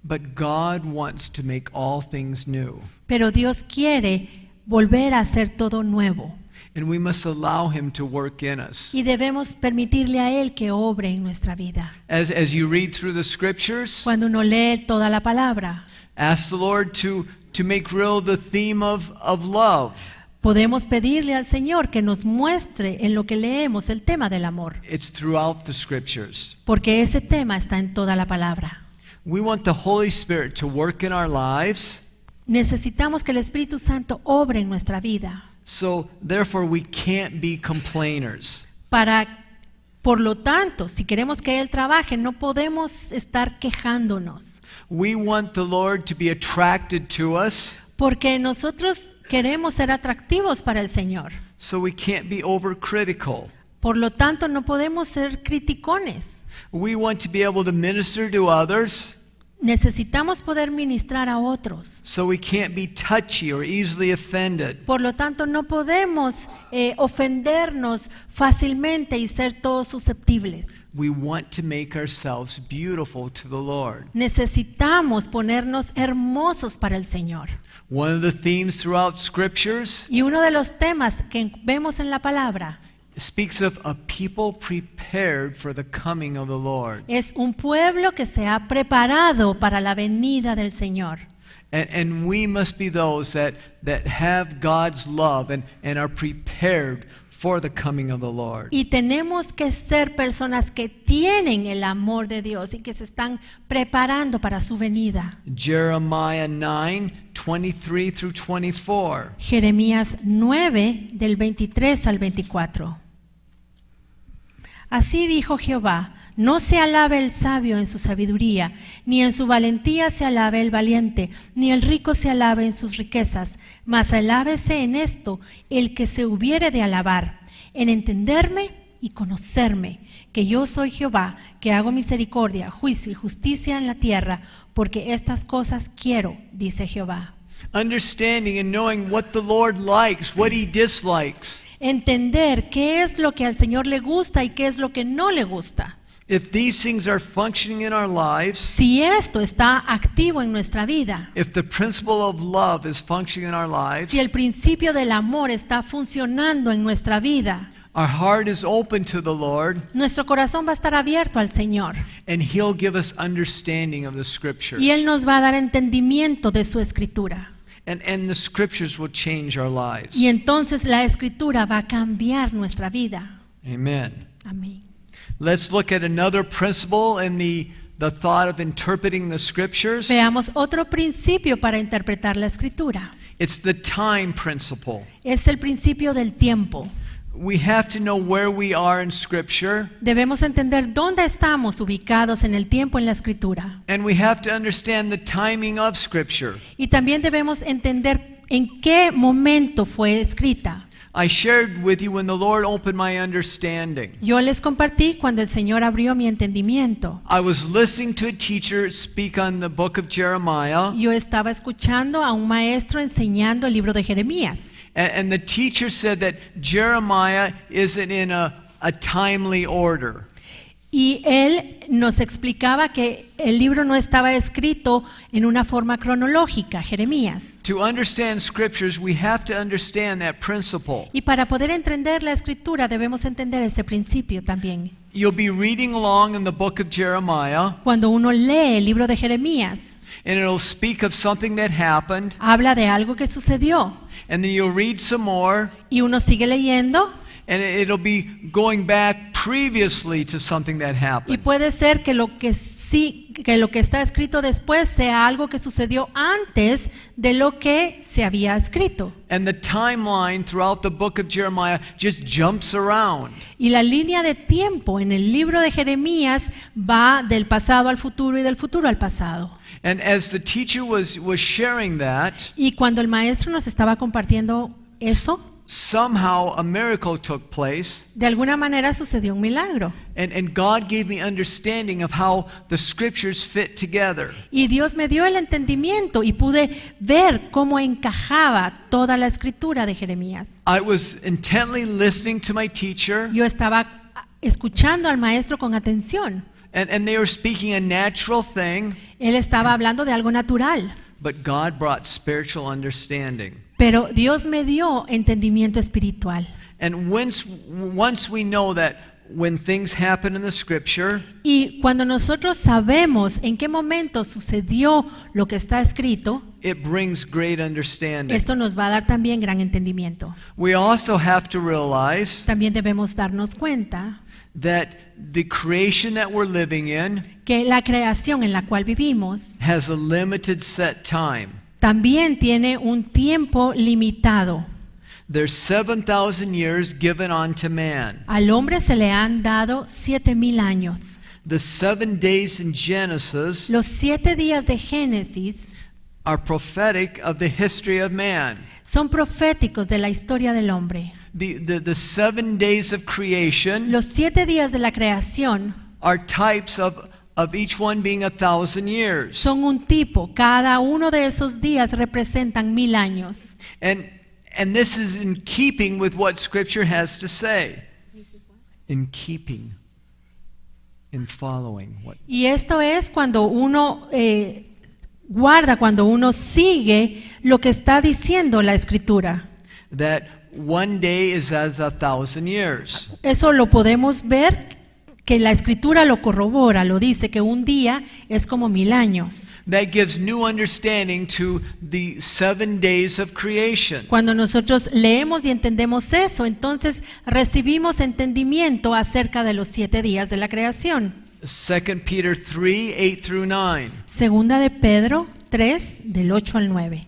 But God wants to make all things new. Pero Dios quiere volver a hacer todo nuevo. And we must allow him to work in us. Y debemos permitirle a Él que obre en nuestra vida. As you read through the scriptures, Cuando uno lee toda la palabra, ask the Lord to make real the theme of love. podemos pedirle al Señor que nos muestre en lo que leemos el tema del amor, It's throughout the scriptures. porque ese tema está en toda la palabra. We want the Holy Spirit to work in our lives. Necesitamos que el Espíritu Santo obre en nuestra vida. So therefore we can't be complainers. Por lo tanto, si queremos que Él trabaje, no podemos estar quejándonos, We want the Lord to be attracted to us, porque nosotros queremos ser atractivos para el Señor. so we can't be overcritical. Por lo tanto, no podemos ser criticones. We want to be able to minister to others, Necesitamos poder ministrar a otros. so we can't be touchy or easily offended. Por lo tanto, no podemos ofendernos fácilmente y ser todos susceptibles. We want to make ourselves beautiful to the Lord. Necesitamos ponernos hermosos para el Señor. One of the themes throughout scriptures Y uno de los temas que vemos en la palabra speaks of a people prepared for the coming of the Lord. es un pueblo que se ha preparado para la venida del Señor. And we must be those that have God's love and are prepared for the coming of the Lord. Y tenemos que ser personas que tienen el amor de Dios y que se están preparando para su venida. Jeremiah 9, 23 through 24. Jeremías 9, del 23 al 24. Así dijo Jehová: No se alabe el sabio en su sabiduría, ni en su valentía se alabe el valiente, ni el rico se alabe en sus riquezas, mas alábese en esto el que se hubiere de alabar, en entenderme y conocerme, que yo soy Jehová, que hago misericordia, juicio y justicia en la tierra, porque estas cosas quiero, dice Jehová. Understanding and knowing what the Lord likes, what He dislikes. Entender qué es lo que al Señor le gusta y qué es lo que no le gusta. If these things are functioning in our lives, Si esto está activo en nuestra vida, if the principle of love is functioning in our lives, si el principio del amor está funcionando en nuestra vida, our heart is open to the Lord, nuestro corazón va a estar abierto al Señor and He'll give us understanding of the Scriptures. y Él nos va a dar entendimiento de su escritura. And the Scriptures will change our lives. Y entonces la escritura va a cambiar nuestra vida. Amen. Amén. Let's look at another principle in the thought of interpreting the Scriptures. Veamos otro principio para interpretar la escritura. It's the time principle. Es el principio del tiempo. We have to know where we are in Scripture, Debemos entender dónde estamos ubicados en el tiempo en la escritura. and we have to understand the timing of Scripture. Y también debemos entender en qué momento fue escrita. I shared with you when the Lord opened my understanding. Yo les compartí cuando el Señor abrió mi entendimiento. I was listening to a teacher speak on the book of Jeremiah, Yo estaba escuchando a un maestro enseñando el libro de Jeremías. and the teacher said that Jeremiah isn't in a timely order. Y él nos explicaba que el libro no estaba escrito en una forma cronológica, Jeremías. To understand Scriptures, we have to understand that principle. Y para poder entender la escritura debemos entender ese principio también. You'll be reading along in the book of Jeremiah, Cuando uno lee el libro de Jeremías, and it'll speak of something that happened, habla de algo que sucedió. and then you'll read some more, Y uno sigue leyendo and it'll be going back previously to something that y happened. puede ser que lo que está escrito después sea algo que sucedió antes de lo que se había escrito. And the timeline throughout the book of Jeremiah just jumps around. Y la línea de tiempo en el libro de Jeremías va del pasado al futuro y del futuro al pasado. And as the teacher was sharing that, Y cuando el maestro nos estaba compartiendo eso, somehow a miracle took place, de alguna manera sucedió un milagro. and God gave me understanding of how the Scriptures fit together. Y Dios me dio el entendimiento y pude ver cómo encajaba toda la escritura de Jeremías. I was intently listening to my teacher, Yo estaba escuchando al maestro con atención. and they were speaking a natural thing, Él estaba hablando de algo natural, but God brought spiritual understanding. pero Dios me dio entendimiento espiritual. And once we know that when things happen in the Scripture, Y cuando nosotros sabemos en qué momento sucedió lo que está escrito, it brings great understanding. esto nos va a dar también gran entendimiento. We also have to realize También debemos darnos cuenta that the creation that we're living in que la creación en la cual vivimos has a limited set time. también tiene un tiempo limitado. There's 7,000 years given unto man. Al hombre se le han dado 7,000 años. The 7 days in Genesis Los 7 días de Génesis are prophetic of the history of man. son proféticos de la historia del hombre. The 7 days of creation Los 7 días de la creación are types of each one being 1,000 years. son un tipo. Cada uno de esos días representan 1,000 años. And this is in keeping with what Scripture has to say. In keeping, in following what. Y esto es cuando uno guarda, cuando uno sigue lo que está diciendo la Escritura. That one day is as 1,000 years. Eso lo podemos ver, que la Escritura lo corrobora, lo dice, que un día es como 1,000 años. That gives new understanding to the 7 days of creation. Cuando nosotros leemos y entendemos eso, entonces recibimos entendimiento acerca de los 7 días de la creación. 2 Peter 3, 8 through 9. Segunda de Pedro 3, del 8 al 9.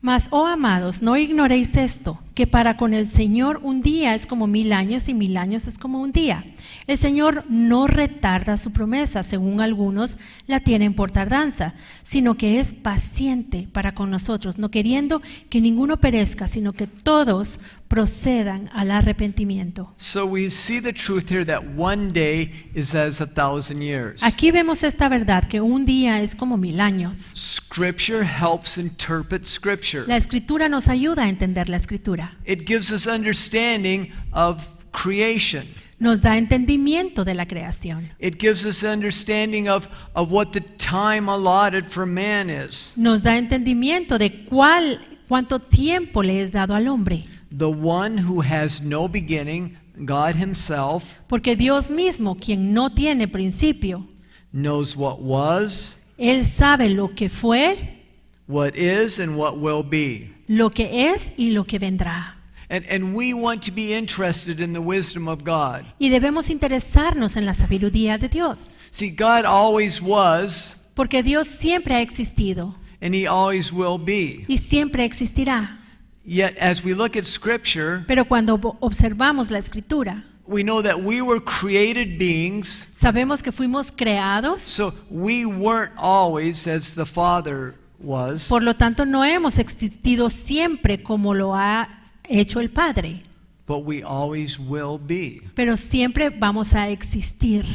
Mas, oh amados, no ignoréis esto, que para con el Señor un día es como 1000 años y 1000 años es como un día. El Señor no retarda su promesa, según algunos la tienen por tardanza, sino que es paciente para con nosotros, no queriendo que ninguno perezca, sino que todos procedan al arrepentimiento. So we see the truth here that one day is as 1,000 years. Aquí vemos esta verdad, que un día es como 1000 años. Scripture helps interpret Scripture. La Escritura nos ayuda a entender la Escritura. It gives us understanding of creation. Nos da entendimiento de la creación. It gives us understanding of what the time allotted for man is. Nos da entendimiento de cuánto tiempo le es dado al hombre. The one who has no beginning, God himself, Porque Dios mismo, quien no tiene principio, knows what was, Él sabe lo que fue, what is, and what will be. lo que es y lo que vendrá. And we want to be interested in the wisdom of God. Y debemos interesarnos en la sabiduría de Dios. See, God always was, Porque Dios siempre ha existido and he always will be. y siempre existirá. Yet, as we look at Scripture, Pero cuando observamos la Escritura, we know that we were created beings, sabemos que fuimos creados, so we weren't always as the Father was. por lo tanto no hemos existido siempre como lo ha hecho el Padre, But we always will be. pero siempre vamos a existir.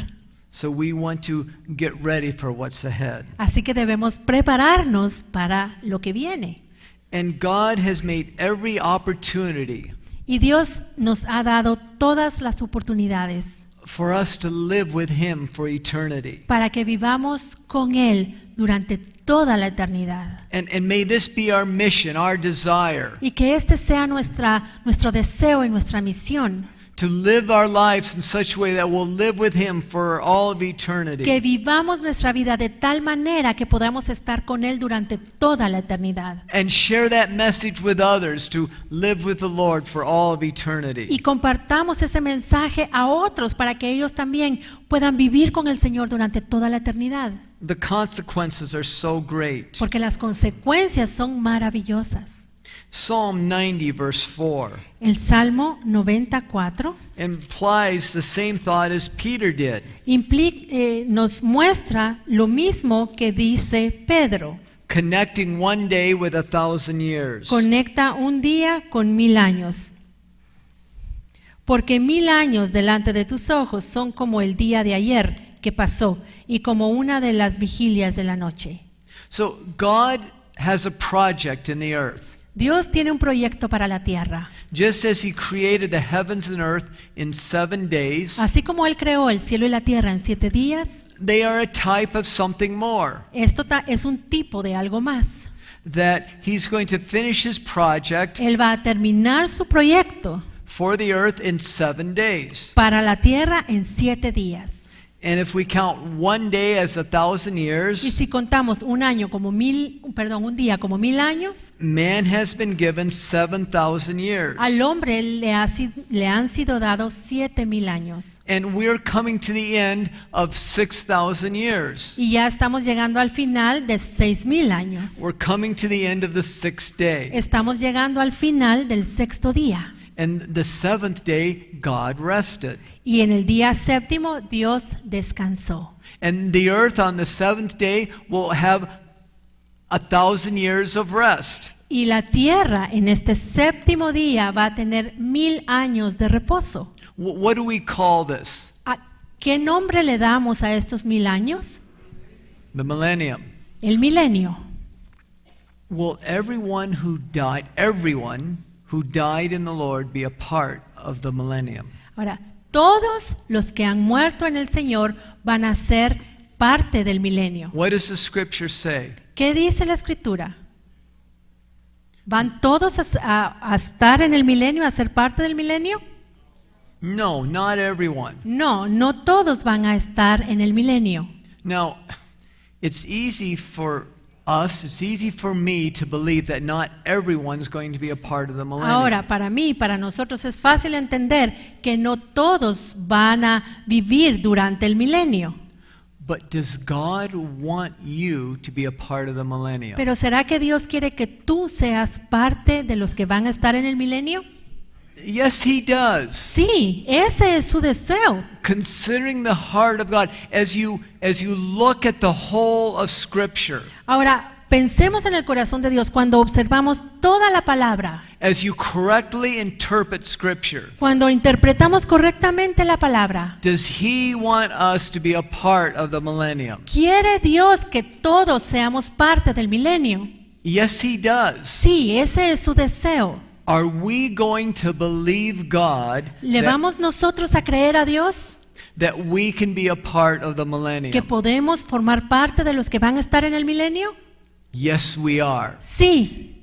So we want to get ready for what's ahead. Así que debemos prepararnos para lo que viene. And God has made every opportunity Y Dios nos ha dado todas las oportunidades for us to live with him for eternity. para que vivamos con Él durante toda la eternidad. And may this be our mission, our desire, Y que este sea nuestro deseo y nuestra misión. to live our lives in such a way that we'll live with him for all of eternity. Que vivamos nuestra vida de tal manera que podamos estar con Él durante toda la eternidad. And share that message with others to live with the Lord for all of eternity. Y compartamos ese mensaje a otros para que ellos también puedan vivir con el Señor durante toda la eternidad. The consequences are so great. Porque las consecuencias son maravillosas. Psalm 90 verse 4 El Salmo 94 implies the same thought as Peter did. nos muestra lo mismo que dice Pedro. Connecting one day with 1,000 years. Conecta un día con 1000 años. Porque 1000 años delante de tus ojos son como el día de ayer que pasó y como una de las vigilias de la noche. So God has a project in the earth. Dios tiene un proyecto para la tierra. Just as he created the heavens and earth in 7 days, Así como Él creó el cielo y la tierra en 7 días, they are a type of something more. esto es un tipo de algo más. That he's going to finish his project Él va a terminar su proyecto for the earth in 7 days. para la tierra en 7 días. And if we count one day as 1,000 Y years, si contamos un día como 1000 años, man has been given 7,000 years. al hombre le han sido dados 7000 años. And we're coming to the end of 6,000 years. Y ya estamos llegando al final de 6000 años. We're coming to the end of the 6th day. Estamos llegando al final del 6º día. And the 7th day, God rested. Y en el día 7º Dios descansó. And the earth on the 7th day will have 1,000 years of rest. Y la tierra en este 7º día va a tener 1000 años de reposo. What do we call this? ¿A qué nombre le damos a estos 1000 años? The millennium. El milenio. Will everyone who died in the Lord be a part of the millennium? Ahora, todos los que han muerto en el Señor van a ser parte del milenio. What does the scripture say? ¿Qué dice la Escritura? ¿Van todos a estar en el milenio, a ser parte del milenio? No, not everyone. No, no todos van a estar en el milenio. Now, it's easy for me to believe that not everyone's going to be a part of the millennium. Ahora, para mí, para nosotros es fácil entender que no todos van a vivir durante el milenio. But does God want you to be a part of the millennium? Pero ¿será que Dios quiere que tú seas parte de los que van a estar en el milenio? Yes, He does. Sí, ese es su deseo. Considering the heart of God, as you look at the whole of Scripture, Ahora, pensemos en el corazón de Dios cuando observamos toda la palabra, as you correctly interpret Scripture, cuando interpretamos correctamente la palabra. does He want us to be a part of the millennium? ¿Quiere Dios que todos seamos parte del milenio? Yes, He does. Sí, ese es su deseo. Are we going to believe God ¿Le vamos nosotros a creer a Dios that we can be a part of the que millennium? podemos formar parte de los que van a estar en el milenio? Yes, we are. Sí.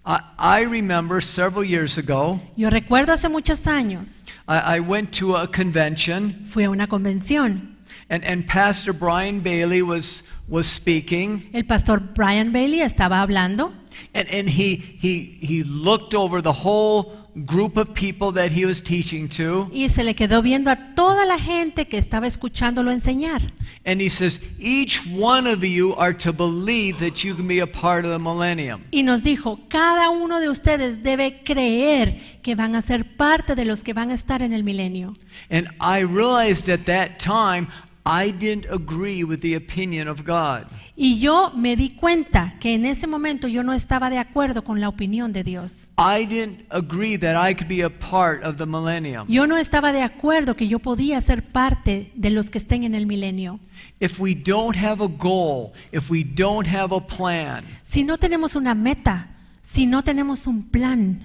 I remember several years ago, Yo recuerdo hace muchos años, I went to a convention, fui a una convención. and Pastor Brian Bailey was speaking, El pastor Brian Bailey estaba hablando and he looked over the whole group of people that he was teaching to, y se le quedó viendo a toda la gente que estaba escuchándolo enseñar. and he says, each one of you are to believe that you can be a part of the millennium. Y nos dijo, cada uno de ustedes debe creer que van a ser parte de los que van a estar en el milenio. And I realized at that time I didn't agree with the opinion of God. Y yo me di cuenta que en ese momento yo no estaba de acuerdo con la opinión de Dios. I didn't agree that I could be a part of the millennium. Yo no estaba de acuerdo que yo podía ser parte de los que estén en el milenio. If we don't have a goal, if we don't have a plan, Si no tenemos una meta, si no tenemos un plan,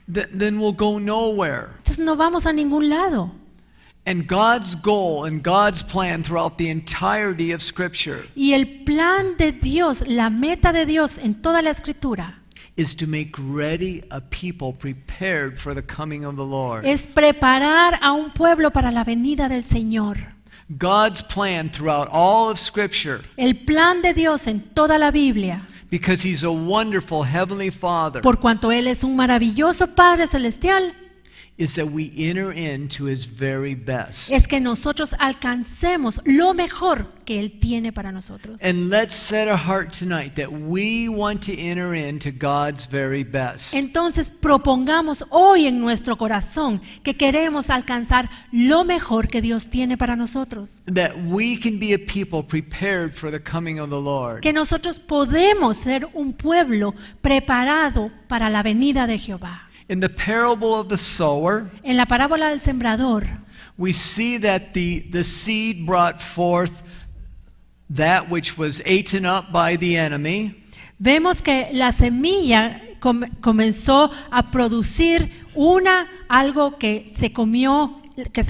then we'll go nowhere. entonces no vamos a ningún lado. And God's goal and God's plan throughout the entirety of Scripture Y el plan de Dios, la meta de Dios en toda la Escritura is to make ready a people prepared for the coming of the Lord. es preparar a un pueblo para la venida del Señor. God's plan throughout all of Scripture, El plan de Dios en toda la Biblia, because He's a wonderful Heavenly Father, por cuanto Él es un maravilloso Padre Celestial, is that we enter into His very best. es que nosotros alcancemos lo mejor que Él tiene para nosotros. And let's set our heart tonight that we want to enter into God's very best. Entonces propongamos hoy en nuestro corazón que queremos alcanzar lo mejor que Dios tiene para nosotros. That we can be a people prepared for the coming of the Lord. Que nosotros podemos ser un pueblo preparado para la venida de Jehová. In the parable of the sower, En la parábola del sembrador, we see that the seed brought forth that which was eaten up by the enemy, vemos que la semilla comenzó a producir algo que se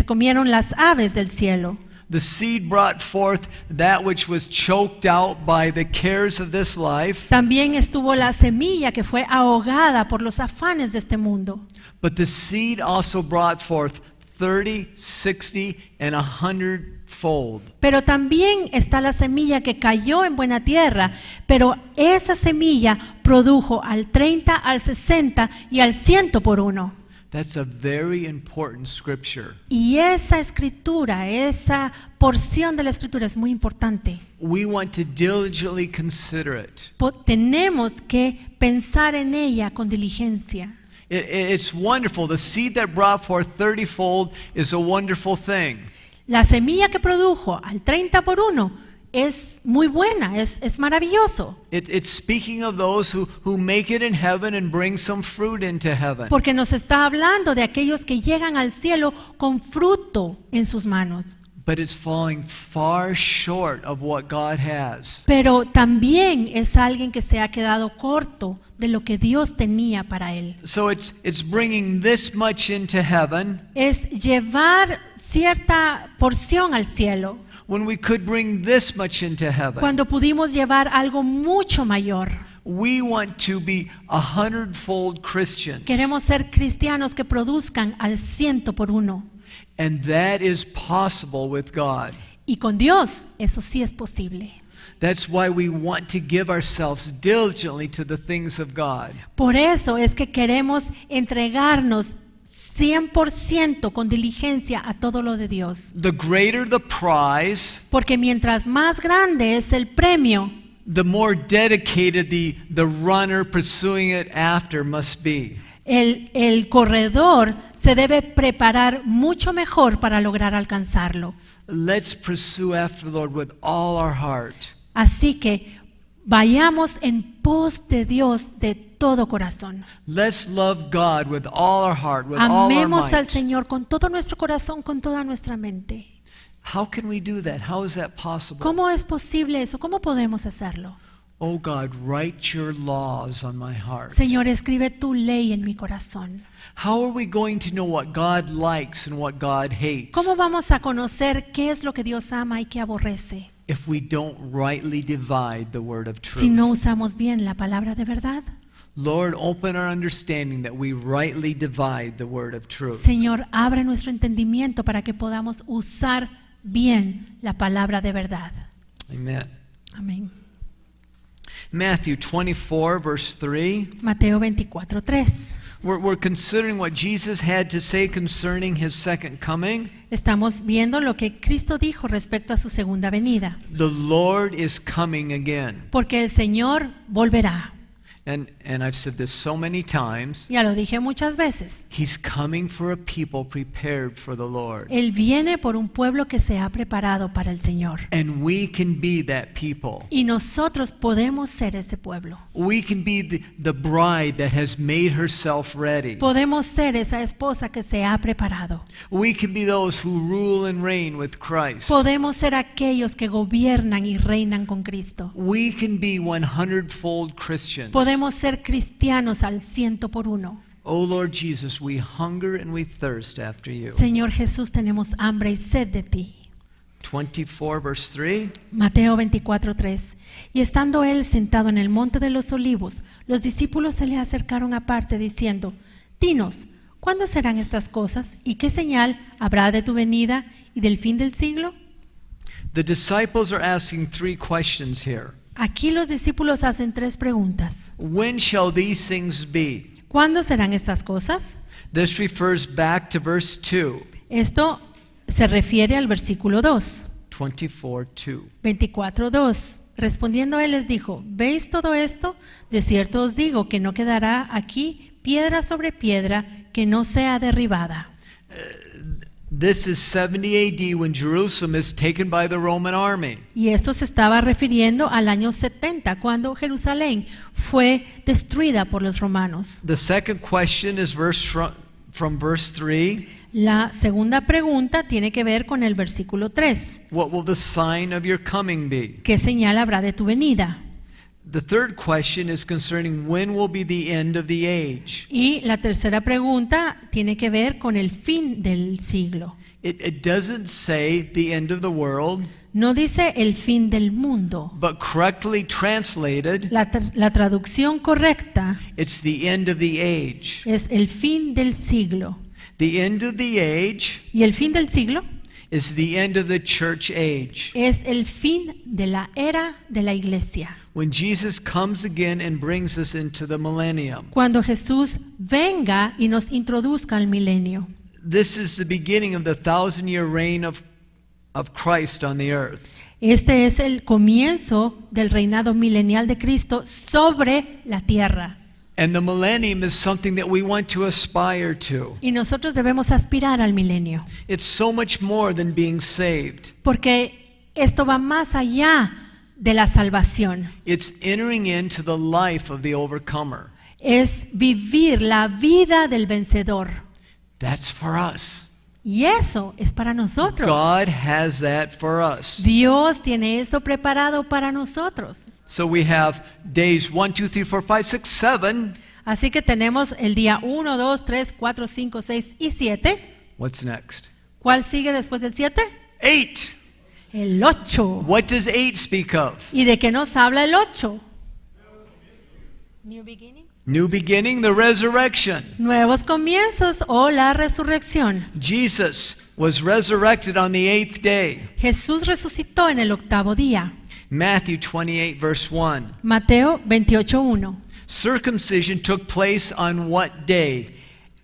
comieron las aves del cielo. the seed brought forth that which was choked out by the cares of this life, También estuvo la semilla que fue ahogada por los afanes de este mundo. but the seed also brought forth 30, 60, and 100-fold. Pero también está la semilla que cayó en buena tierra, pero esa semilla produjo al 30, al 60 y al 100 por uno. That's a very important scripture. Y esa escritura, esa porción de la escritura es muy importante. We want to diligently consider it. Tenemos que pensar en ella con diligencia. It's wonderful. The seed that brought forth 30-fold is a wonderful thing. La semilla que produjo al 30 por uno es muy buena, es maravilloso. It's speaking of those who make it in heaven and bring some fruit into heaven. Porque nos está hablando de aquellos que llegan al cielo con fruto en sus manos. But it's falling far short of what God has. Pero también es alguien que se ha quedado corto de lo que Dios tenía para él. So it's bringing this much into heaven Es llevar cierta porción al cielo when we could bring this much into heaven. cuando pudimos llevar algo mucho mayor. We want to be 100-fold Christians. Queremos ser cristianos que produzcan al 100 por uno. And that is possible with God. Y con Dios eso sí es posible. That's why we want to give ourselves diligently to the things of God. Por eso es que queremos entregarnos 100% con diligencia a todo lo de Dios. The greater the prize, Porque mientras más grande es el premio, the more dedicated the runner pursuing it after must be. el corredor se debe preparar mucho mejor para lograr alcanzarlo. Let's pursue after the Lord with all our heart. Así que vayamos en pos de Dios de todo corazón. Let's love God with all our heart, with all our Amemos al might. Señor con todo nuestro corazón, con toda nuestra mente. How can we do that? How is that possible? ¿Cómo es posible eso? ¿Cómo podemos hacerlo? Oh God, write your laws on my heart. Señor, escribe tu ley en mi corazón. How are we going to know what God likes and what God hates ¿Cómo vamos a conocer qué es lo que Dios ama y qué aborrece if we don't rightly divide the word of truth? si no usamos bien la palabra de verdad? Lord, open our understanding that we rightly divide the word of truth. Señor, abre nuestro entendimiento para que podamos usar bien la palabra de verdad. Amen. Amén. Matthew 24, verse 3. Mateo 24:3. We're considering what Jesus had to say concerning his second coming. Estamos viendo lo que Cristo dijo respecto a su segunda venida. The Lord is coming again. Porque el Señor volverá. And I've said this so many times. Ya lo dije muchas veces. He's coming for a people prepared for the Lord. Él viene por un pueblo que se ha preparado para el Señor. And we can be that people. Y nosotros podemos ser ese pueblo. We can be the bride that has made herself ready. Podemos ser esa esposa que se ha preparado. We can be those who rule and reign with Christ. Podemos ser aquellos que gobiernan y reinan con Cristo. We can be 100-fold Christians. Podemos ser cristianos al 100%. Oh Lord Jesus, we hunger and we thirst after you. Señor Jesús, tenemos hambre y sed de ti. 24 verse 3. Mateo 24:3. Y estando él sentado en el monte de los olivos, los discípulos se le acercaron aparte diciendo: Dinos, ¿cuándo serán estas cosas? ¿Y qué señal habrá de tu venida y del fin del siglo? The disciples are asking three questions here. Aquí los discípulos hacen tres preguntas. When shall these things be? ¿Cuándo serán estas cosas? This refers back to verse 2. Esto se refiere al versículo 2. 24:2. 24:2. Respondiendo él les dijo: ¿Veis todo esto? De cierto os digo que no quedará aquí piedra sobre piedra que no sea derribada. This is 70 AD when Jerusalem is taken by the Roman army. Y esto se estaba refiriendo al año 70, cuando Jerusalén fue destruida por los romanos. The second question is from verse 3. La segunda pregunta tiene que ver con el versículo 3. What will the sign of your coming be? ¿Qué señal habrá de tu venida? The third question is concerning when will be the end of the age. Y la tercera pregunta tiene que ver con el fin del siglo. It doesn't say the end of the world, No dice el fin del mundo. but correctly translated, La traducción correcta it's the end of the age. es el fin del siglo. The end of the age Y el fin del siglo is the end of the church age. es el fin de la era de la iglesia. When Jesus comes again and brings us into the millennium. Cuando Jesús venga y nos introduzca al milenio. This is the beginning of the 1,000-year reign of Christ on the earth. Este es el comienzo del reinado milenial de Cristo sobre la tierra. And the millennium is something that we want to aspire to. Y nosotros debemos aspirar al milenio. It's so much more than being saved. Porque esto va más allá de la salvación. It's entering into the life of the overcomer. Es vivir la vida del vencedor. That's for us. Y eso es para nosotros. God has that for us. Dios tiene esto preparado para nosotros. So we have days 1, 2, 3, 4, 5, 6, 7. Así que tenemos el día 1, 2, 3, 4, 5, 6 y 7. What's next? ¿Cuál sigue después del 7? 8. El 8. What does 8 speak of? ¿Y de qué nos habla el 8? New beginnings. New beginning, the resurrection. Nuevos comienzos o la resurrección. Jesus was resurrected on the 8th day. Jesús resucitó en el 8º día. Matthew 28 verse 1. Mateo 28:1. Circumcision took place on what day?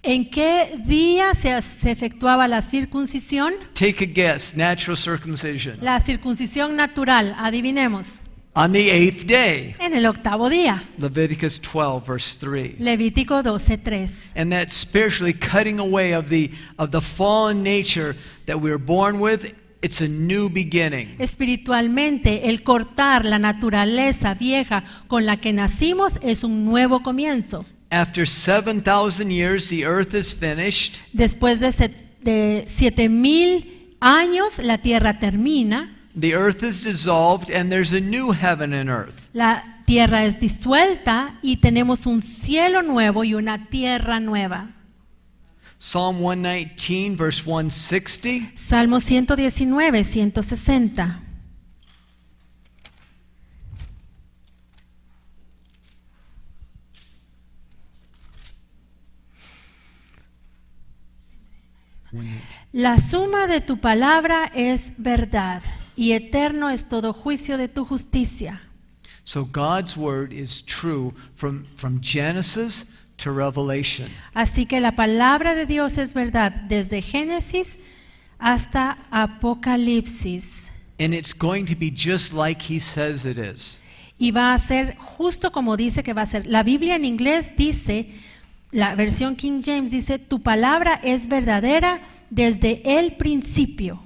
¿En qué día se efectuaba la circuncisión? Take a guess. Natural circumcision. La circuncisión natural, adivinemos. On the 8th day. En el 8º día. Leviticus 12, verse 3. Levítico 12:3. And that spiritually cutting away of the fallen nature that we were born with, it's a new beginning. Espiritualmente, el cortar la naturaleza vieja con la que nacimos es un nuevo comienzo. After 7,000 years, the earth is finished. Después de 7,000 años, la tierra termina. The earth is dissolved and there's a new heaven and earth. La tierra es disuelta y tenemos un cielo nuevo y una tierra nueva. Psalm 119, verse 160. Salmo 119, 160. La suma de tu palabra es verdad, y eterno es todo juicio de tu justicia. So God's word is true from Genesis to Revelation. Así que la palabra de Dios es verdad desde Génesis hasta Apocalipsis. And it's going to be just like he says it is. Y va a ser justo como dice que va a ser. La Biblia en inglés dice, la versión King James dice, tu palabra es verdadera desde el principio.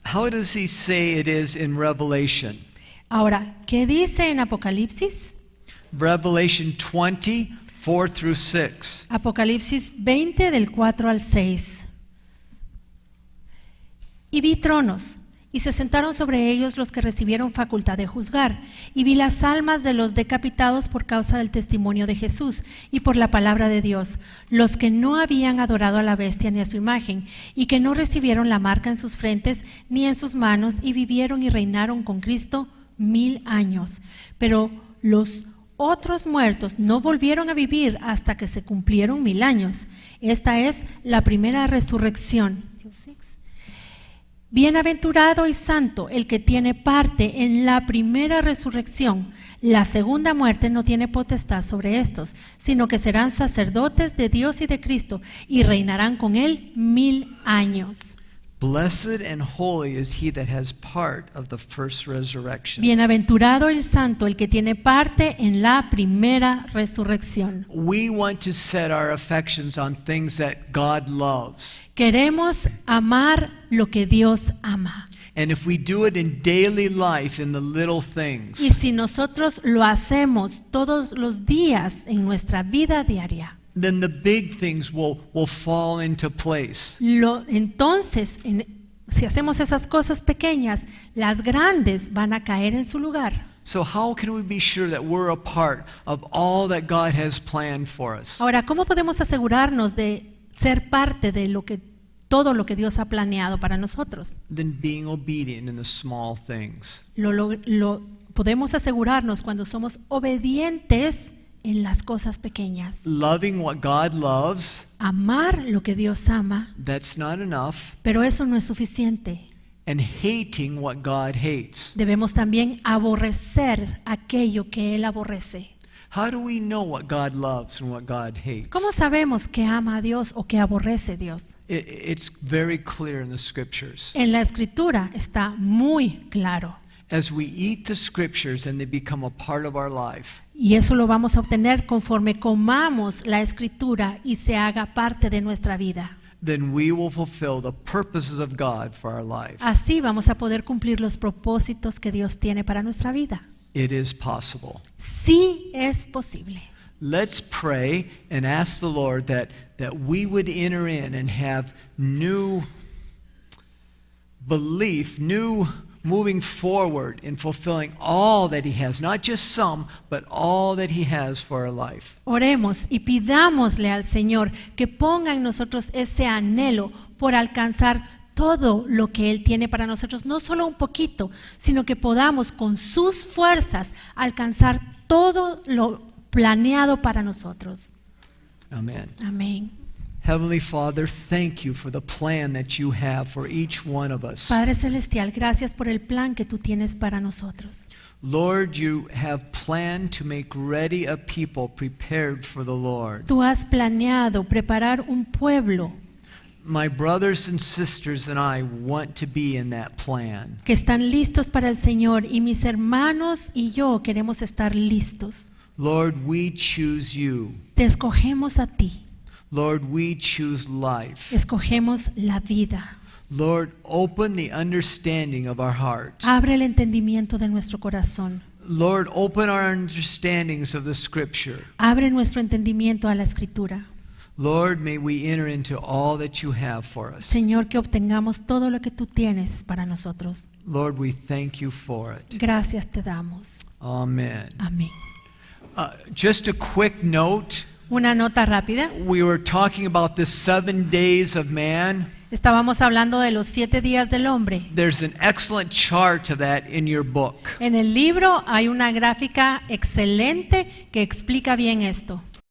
How does he say it is in Revelation? Ahora, ¿qué dice en Apocalipsis? Revelation 20, 4 through 6. Apocalipsis 20 del 4 al 6. Y vi tronos, y se sentaron sobre ellos los que recibieron facultad de juzgar, y vi las almas de los decapitados por causa del testimonio de Jesús y por la palabra de Dios, los que no habían adorado a la bestia ni a su imagen, y que no recibieron la marca en sus frentes ni en sus manos, y vivieron y reinaron con Cristo 1000 años. Pero los otros muertos no volvieron a vivir hasta que se cumplieron 1000 años. Esta es la primera resurrección. Bienaventurado y santo el que tiene parte en la primera resurrección. La segunda muerte no tiene potestad sobre estos, sino que serán sacerdotes de Dios y de Cristo y reinarán con él 1000 años. Blessed and holy is he that has part of the first resurrection. Bienaventurado y santo el que tiene parte en la primera resurrección. We want to set our affections on things that God loves. Queremos amar lo que Dios ama. And if we do it in daily life, in the little things, Y si nosotros lo hacemos todos los días en nuestra vida diaria, then the big things will fall into place. entonces, si hacemos esas cosas pequeñas, las grandes van a caer en su lugar. So how can we be sure that we're a part of all that God has planned for us? Ahora, ¿cómo podemos asegurarnos de ser parte de todo lo que Dios ha planeado para nosotros? Then being obedient in the small things. Lo podemos asegurarnos cuando somos obedientes en las cosas pequeñas. Loving what God loves, Amar lo que Dios ama, that's not enough. pero eso no es suficiente. And hating what God hates. Debemos también aborrecer aquello que Él aborrece. How do we know what God loves and what God hates? ¿Cómo sabemos que ama a Dios o que aborrece a Dios? It's very clear in the scriptures. En la Escritura está muy claro. As we eat the scriptures and they become a part of our life, Y eso lo vamos a obtener conforme comamos la Escritura y se haga parte de nuestra vida. then we will fulfill the purposes of God for our life. Así vamos a poder cumplir los propósitos que Dios tiene para nuestra vida. It is possible. Sí es posible. Let's pray and ask the Lord that we would enter in and have new belief, new moving forward in fulfilling all that He has, not just some, but all that He has for our life. Oremos y pidámosle al Señor que ponga en nosotros ese anhelo por alcanzar todo lo que Él tiene para nosotros, no solo un poquito, sino que podamos con sus fuerzas alcanzar todo lo planeado para nosotros. Amen. Amén. Heavenly Father, thank you for the plan that you have for each one of us. Padre Celestial, gracias por el plan que tú tienes para nosotros. Lord, you have planned to make ready a people prepared for the Lord. Tú has planeado preparar un pueblo My brothers and sisters and I want to be in that plan. que están listos para el Señor, y mis hermanos y yo queremos estar listos. Lord, we choose you. Te escogemos a ti, Lord, we choose life. escogemos la vida. Lord, open the understanding of our heart. Abre el entendimiento de nuestro corazón. Lord, open our understandings of the Scripture. Abre nuestro entendimiento a la Escritura. Lord, may we enter into all that you have for us. Señor, que obtengamos todo lo que tú tienes para nosotros. Lord, we thank you for it. Gracias te damos. Amen. Amén. Just a quick note. Una nota rápida. We were talking about the 7 days of man. Estábamos hablando de los 7 días del hombre. There's an excellent chart of that in your book. En el libro hay una gráfica excelente que explica bien esto.